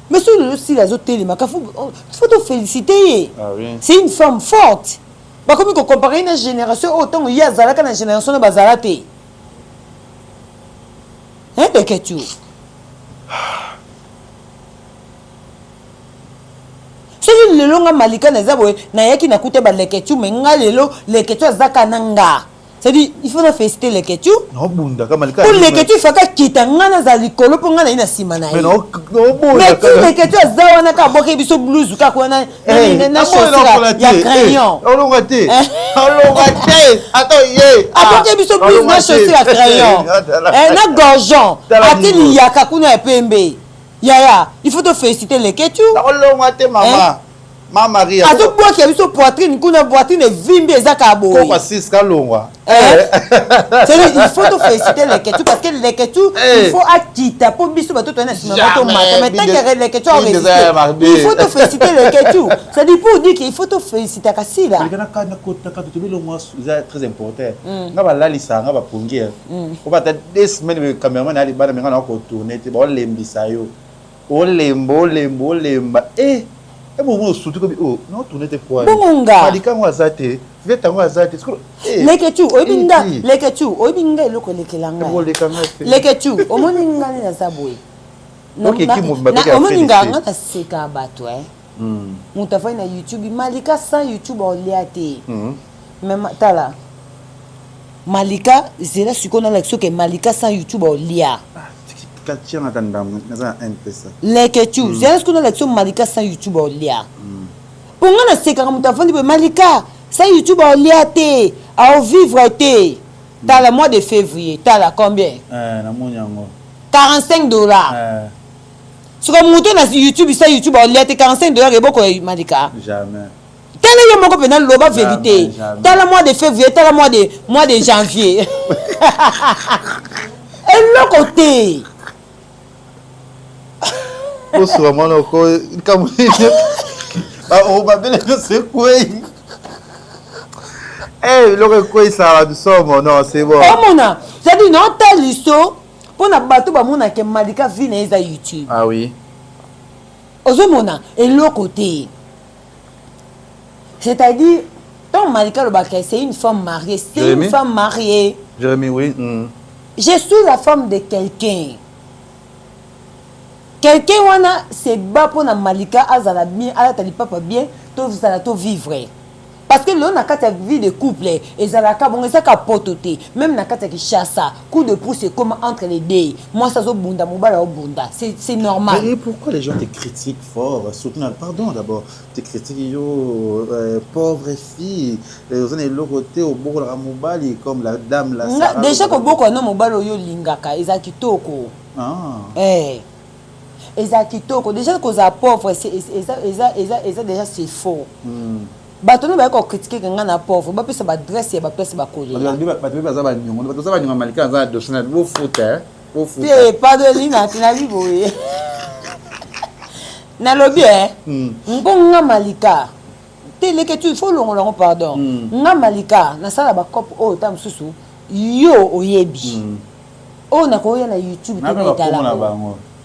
Mais sur le si la zo télé faut te féliciter. Ah oui. C'est une femme forte. Ba comme qu'on compare une génération autant il y a zalaka na génération na bazalate. Hein de que tu c'est le longa malika na zabo na yaki na kute ba leketu menga lelo leketu azaka nanga. C'est-à-dire, il faut féliciter les ketu. Non, bunda, comme malika. Pour les ketu, il faut que tu ngana za likolo pour ngana ina simana. Mais non, bon. Mais tu les ketu azawana ka boke biso blues ka ko na chaussure ya crayon. On l'a raté. Attends, aboke biso blues na chaussure ya crayon. Na gorgeon. Ateli ya kakuna pembe. Yaya, il faut te féliciter les ketu. On l'a raté maman. Ma Maria. A tout bois qui a vu son poitrine, kuna poitrine vimbe zakabo. Pourquoi c'est ça longwa? Il faut te féliciter les ketu parce que les ketu il faut acquitter pour biso bato tona sima bato mata mais tant que les ketu il faut te féliciter les ketu. Ça dit pour dire qu'il faut te féliciter kasila. Les gars na kota ka to bilongo c'est très important. Nga ba lalisa nga ba pongi. Ko ba ta des semaines le cameraman ali bana menga na ko tourner te ba lembisa yo. O lemba. Et bon, surtout comme oh non tourner tes poids. Bonga. Malika ngwazate, veta ngwazate. Leketu, oyibinga, leketu, oyibinga eloko lekelanga. Leketu, omoninga na zabwe. OK, qui mo ba ka. Omoninga ngata seka bato Mutafa na YouTube, Malika sans YouTube on liate. Même tala. Malika, c'est là ce qu'on a l'action que Malika sans YouTube on lia. Leketu, c'est ce qu'on a l'action Malika sans YouTube au lia. Pour nga na seka mutafa ndi Malika sans YouTube au lia te, au vivre te. T'as le mois de février, t'as la combien? Na monyango. $45. Ce que mouton na YouTube ça YouTube au lia te $45 et beaucoup Malika. Jamais. T'as le moko pena loba vérité. T'as le mois de février, t'as le mois de janvier. Et le côté Bonsoir, mon oko, comme on va bien que c'est quoi? Eh, le quoi ça du somme, non, c'est bon. Oh mon a, ça dit non, t'as l'histoire pour na bateau ba mona ke Malika vine eza YouTube. Ah oui. Ozo mona et le côté. C'est-à-dire ton Malika le baké c'est une femme mariée, c'est une femme mariée. Jérémy, oui. Je suis la femme de quelqu'un. Quelqu'un wana c'est bas pour na Malika azala bien, ala tali papa bien, to zala to vivre. parce que l'on a quand vie de couple et ça la bon ça ka pototé même na kata ki chassa coup de pouce comme entre les deux moi ça zo bunda mobala bunda c'est normal. Et pourquoi les gens te critiquent fort surtout pardon d'abord te critiquent yo pauvre fille vous avez le côté au bord la mobali comme la dame là déjà ko boko na mobala yo lingaka ezaki toko ezaki toko déjà que za pauvre c'est déjà c'est faux. Batono ba ko critiquer nga na pauvre ba pesa ba dresse ya ba pesa ba coller ba za ba nyongo ba za ba nyonga malika za dosana bo futa pas de lina tina biboye na lobby nga malika tele que tu faut longo pardon nga malika na sala ba cop o tam susu yo oyebi o na ko ya na YouTube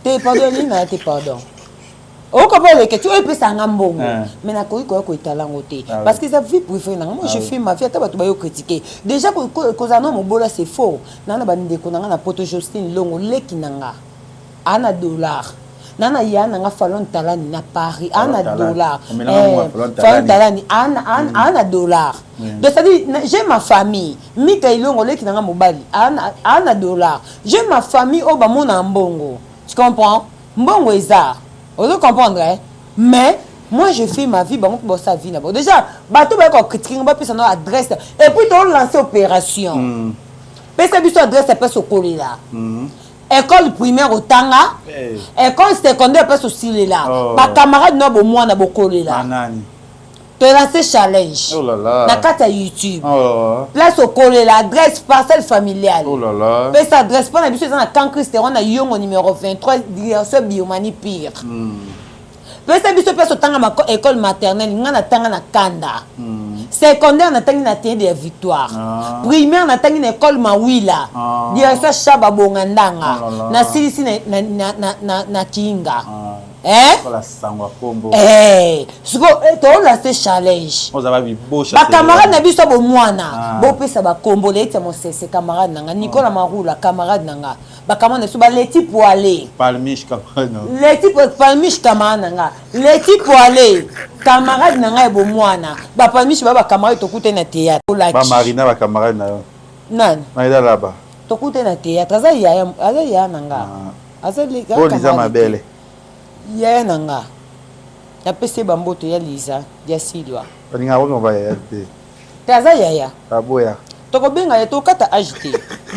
te pardon lina te pardon. Au complet que tu es plus en ambongo mais na ko italangote parce que ça vie préférée moi je fais ma vie ata ba yo critiquer déjà ko za no mobola c'est faux nana ba ndeko nanga na poto Justine longo leki nanga ana dollar nana ya nanga falon talani na Paris ana dollar falon talani ana dollar donc ça dit j'ai ma famille mika ilongo leki nanga mobali ana dollar j'ai ma famille au ba mona mbongo tu comprends mbongo eza on doit comprendre, hein? Mais moi je fais ma vie, bon sa vie là-bas. Déjà, bateau va critiquer, on va plus son adresse et puis on lance opération. Parce que biso adresse est pas au coller là. École primaire au Tanga, école secondaire pas au Sile là. Ma camarade non bon moi na coller là. Tu lancer challenge. Oh là là. Na carte YouTube. Oh. Place au coller là, adresse parcelle familiale. Oh là là. Mais ça adresse pas na biso dans Cancri, on a Yongo numéro 23 direction biomanie pire. Mais ça biso place au Tanga ma école maternelle, ngana tanga na Kanda. Secondaire na tangi na Tien de Victoire. Primaire na tangi na école Mawila. Direction Chaba Bongandanga. Na Silisi na Kinga. Voilà sangwa kombo. Siko to la ce challenge. On va bi bo ba camarade na biso bo mwana. Bo pesa ba kombo le ete mo sese camarade nanga Nicolas Marula camarade nanga. Ba camarade na so ba leti pour aller. Palmiche camarade. Leti pour palmiche camarade nanga. Leti pour aller. Camarade nanga bo mwana. Ba palmiche ba camarade to kute na théâtre. Ba Marina ba camarade na yo. Nan. Maïda là-bas. To kute na théâtre. Aza ya nanga. Aza le camarade. Lisa Mabele. Ya nanga ya pese bamboto ya Lisa ya Silwa baninga ko ba ya te taza yaya taboya to ko benga ya to kata âge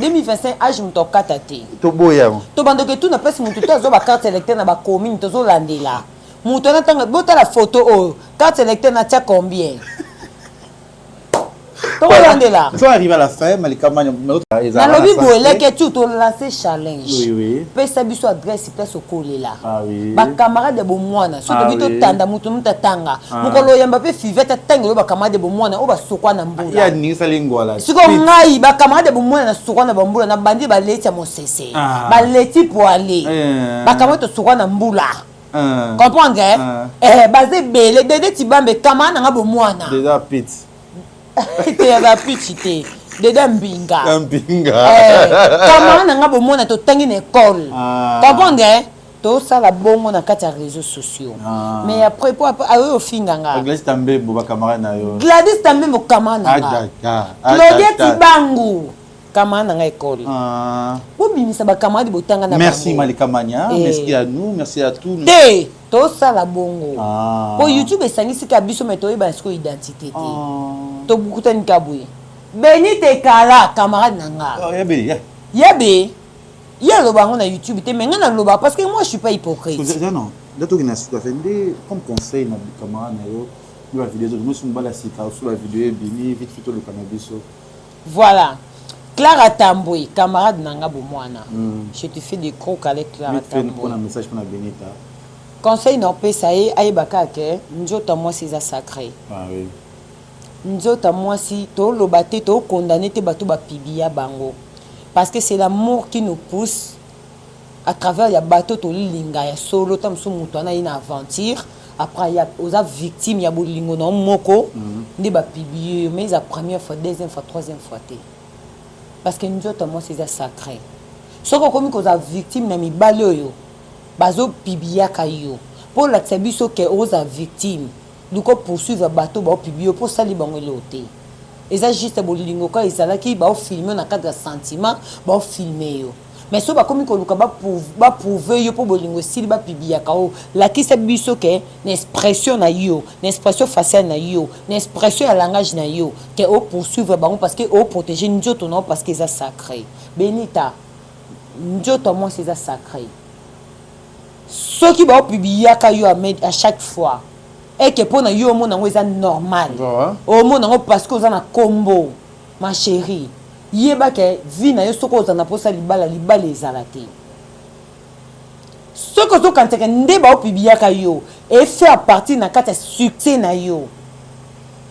2025 âge mto kata te to boya to bando que tout na pese mutu to zo ba carte électeur na ba commune to zo landela mutu na tanga bota la photo o carte électeur na tia combien to landela so arrive à la fin malika manya na lobi boele que tout to lancer challenge oui pesa biso adresse place au kolela oui ba camarade bo mwana so to bito tanda mutu mutatanga mukolo yamba pe fivete tangelo ba camarade bo mwana o ba sokwa na mbula ya nisa lingwala siko ngai ba camarade bo mwana na sokwa na mbula na bandi ba leti mo sese ba leti pour aller ba camarade to sokwa na mbula comprendre baze bele dede tibambe kama na ngabo mwana déjà pit te ya ba pitite dede mbinga kama na ngabo mwana to tangi na école comprendre to sala bongo na kati ya réseaux sociaux mais après pour ayo ofinganga Gladys Tambe bo ba camarade na yo Gladys Tambe bo camarade na Claudia Tibangu camarade na école bobimisa ba camarade botanga na merci Malika Mania merci à nous merci à tous te to sala bongo po YouTube esangisi ka biso mais to yeba sko identité te to bukutani kabwe Benite Kala camarade nanga yabe ya lo bango na YouTube te mais ngana lo ba parce que moi je suis pas hypocrite non dato kina sika fende comme conseil na camarade na yo la vidéo nous sommes bala sika sur la vidéo bini vite fait le cannabis voilà Clara Tamboui camarade nanga bo mwana je te fais des crocs avec Clara Tamboui pour un message pour la Benita conseil non pesa ye ayebaka ke nzota moi c'est sacré oui nzota moi si to lobate to condamner te bato ba pibia bango parce que c'est l'amour qui nous pousse à travers ya bateau to linga ya solo tam so muto na ina aventure après ya oza victime ya bolingo na moko ndi ba pibie mais la première fois deuxième fois troisième fois té parce que nzota moi c'est sacré soko komi ko za victime na mibale oyo bazo pibia kayo pour la biso ke oza victime luko poursuivre bateau ba publier pour sali bango loté eza juste bolingo ka ezalaki ba filmer na cadre sentiment ba filmer yo mais so ba komi ko luka ba prouver yo pour bolingo sili ba publier ka o la ki se biso ke na expression na yo na expression faciale na yo na expression ya langage na yo ke o poursuivre bango parce que o protéger njoto non parce que eza sacré benita njoto moi c'est sacré ceux qui va publier ka yo à chaque fois et que pour na yo mon nango eza normal au mon nango parce que oza na combo ma chérie yeba ke vie na yo soko oza na posa libala ezala te ce que to quand nde ba publier ka yo et fait à partir na kata succès na yo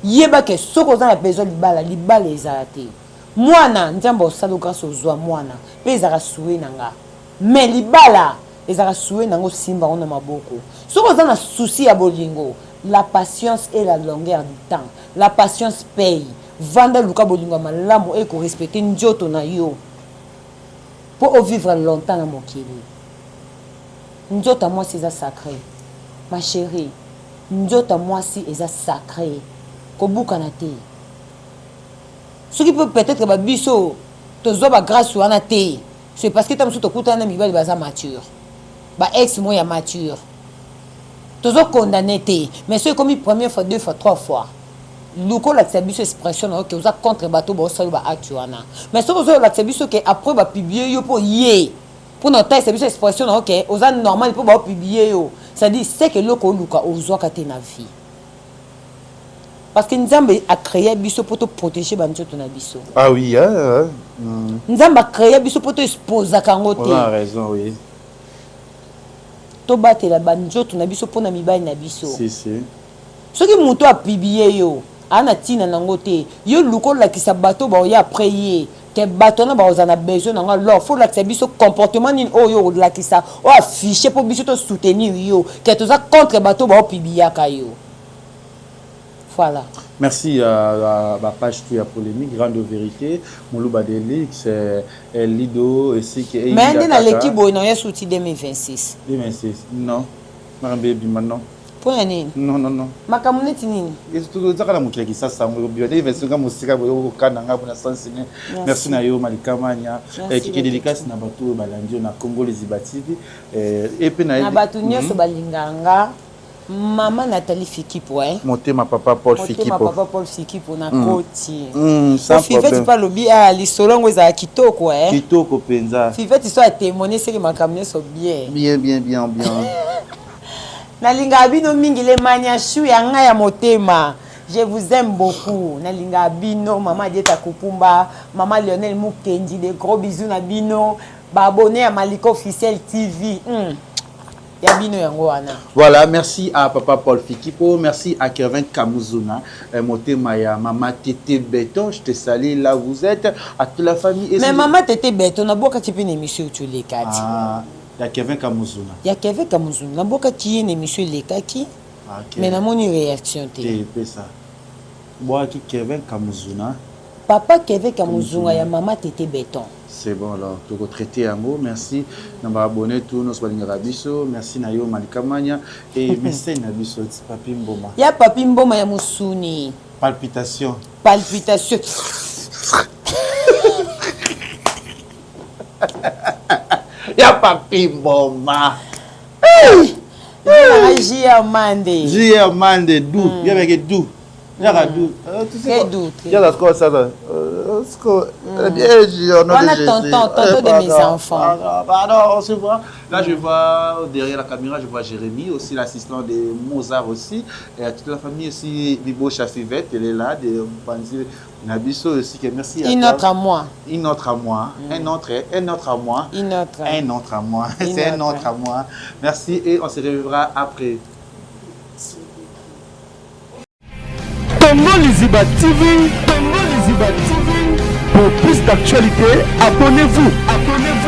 yeba ke soko oza na besoin libala ezala te mwana nzambe osala grâce ozwa mwana pe ezaka soué nanga mais libala ezaka soué nango simba on na maboko soko oza na souci ya bolingo la patience et la longueur du temps la patience paye vanda luka bolingo malamu et ko respecter njoto na yo pour vivre longtemps na mokili njoto moi c'est sacré ma chérie njoto moi si est sacré ko buka na te ce qui peut peut-être ba biso to zo ba grâce wana te c'est parce que tam so to kutana mibali baza mature ba ex moi ya mature toujours condamné mais c'est comme première fois 2 fois 3 fois luko la tsabiso expression que vous a contre bateau ba solo ba actuana mais ce que la tsabiso que après ba publier yo pour yé pour notre tsabiso expression OK aux a normal pour ba publier yo ça dit c'est que loko luka ozo ka te na vie parce que Nzambe a créé biso pour te protéger ba nzoto na biso ah oui Nzambe a créé biso pour te exposer kango te on a raison oui to batela banjoto na biso pona mibali na biso si soki muto a publier yo ana tina nango te yo luko la kisa bato ba ya après ye ke bato na ba ozana besoin nanga alors faut la kisa biso comportement ni o yo la kisa o afficher pour biso to soutenir yo ke toza contre bato ba publier ka yo voilà. Merci à la page qui a polémique, Grande Vérité, Moulouba Delix, Lido, et c'est que. Mais on est dans l'équipe où on est sorti 2026. 2026, non. Marambé maintenant. Pour l'année. Non. Ma camonette nini. Et tout ça, la mouille qui ça, ça m'a bien. 2026, comme musique, au Canada, pour l'instant, merci Nayo, Malika Mania, qui est dédicace, Nabatou, Balandio, na Congo, les Ibativi, et puis Nabatou, Nyos, Balinganga. Maman Nathalie Fikipo monter ma papa Paul Fikipo papa Paul Fikipo na koti sans problème Fivette pas lobi a lisolongo za kitoko kitoko penza Fivette soit témoigner ce que ma camionne so bien na linga bino mingi le mania chou ya nga ya motema je vous aime beaucoup na linga bino maman Dieta Kupumba maman Lionel Mukendi des gros bisous na bino ba abonné à Maliko officiel TV Voilà, merci à papa Paul Fikipo, merci à Kevin Kamuzuna, Moté Maya, maman Tété Béton, je te salue là où vous êtes, à toute la famille. Mais maman Tété Béton, on a beaucoup de une émission sur les quatre. Ah, il y a Kevin Kamuzuna. Il y a Kevin Kamuzuna, on a beaucoup de une émission sur les quatre. Mais on a une réaction. C'est ça. Moi, Kevin Kamuzuna. Papa Kevin Kamuzuna, il y a maman Tété Béton. C'est bon alors, tu as traité un mot, merci. Nous avons abonné tous nos Rabiso, merci Nayo Malikamania et merci Nabiso, Papi Mboma. Il y a Papi Mboma ya Musuni. Palpitation. Il y a Papi Mboma. J.A. Mande, d'où? Il y avait d'où? Il y a d'où? Il y a quoi ça? On a tonton de mes enfants. Pardon, on se voit. Là, je vois derrière la caméra, je vois Jérémy, aussi l'assistant de Mozart aussi. Et à toute la famille aussi, Bibo Chafivette, elle est là, de Banzi Nabiso aussi. Merci à une autre à moi. Un autre à moi. C'est un autre à moi. Merci et on se reverra après. Congo Liziba TV, pour plus d'actualités, abonnez-vous.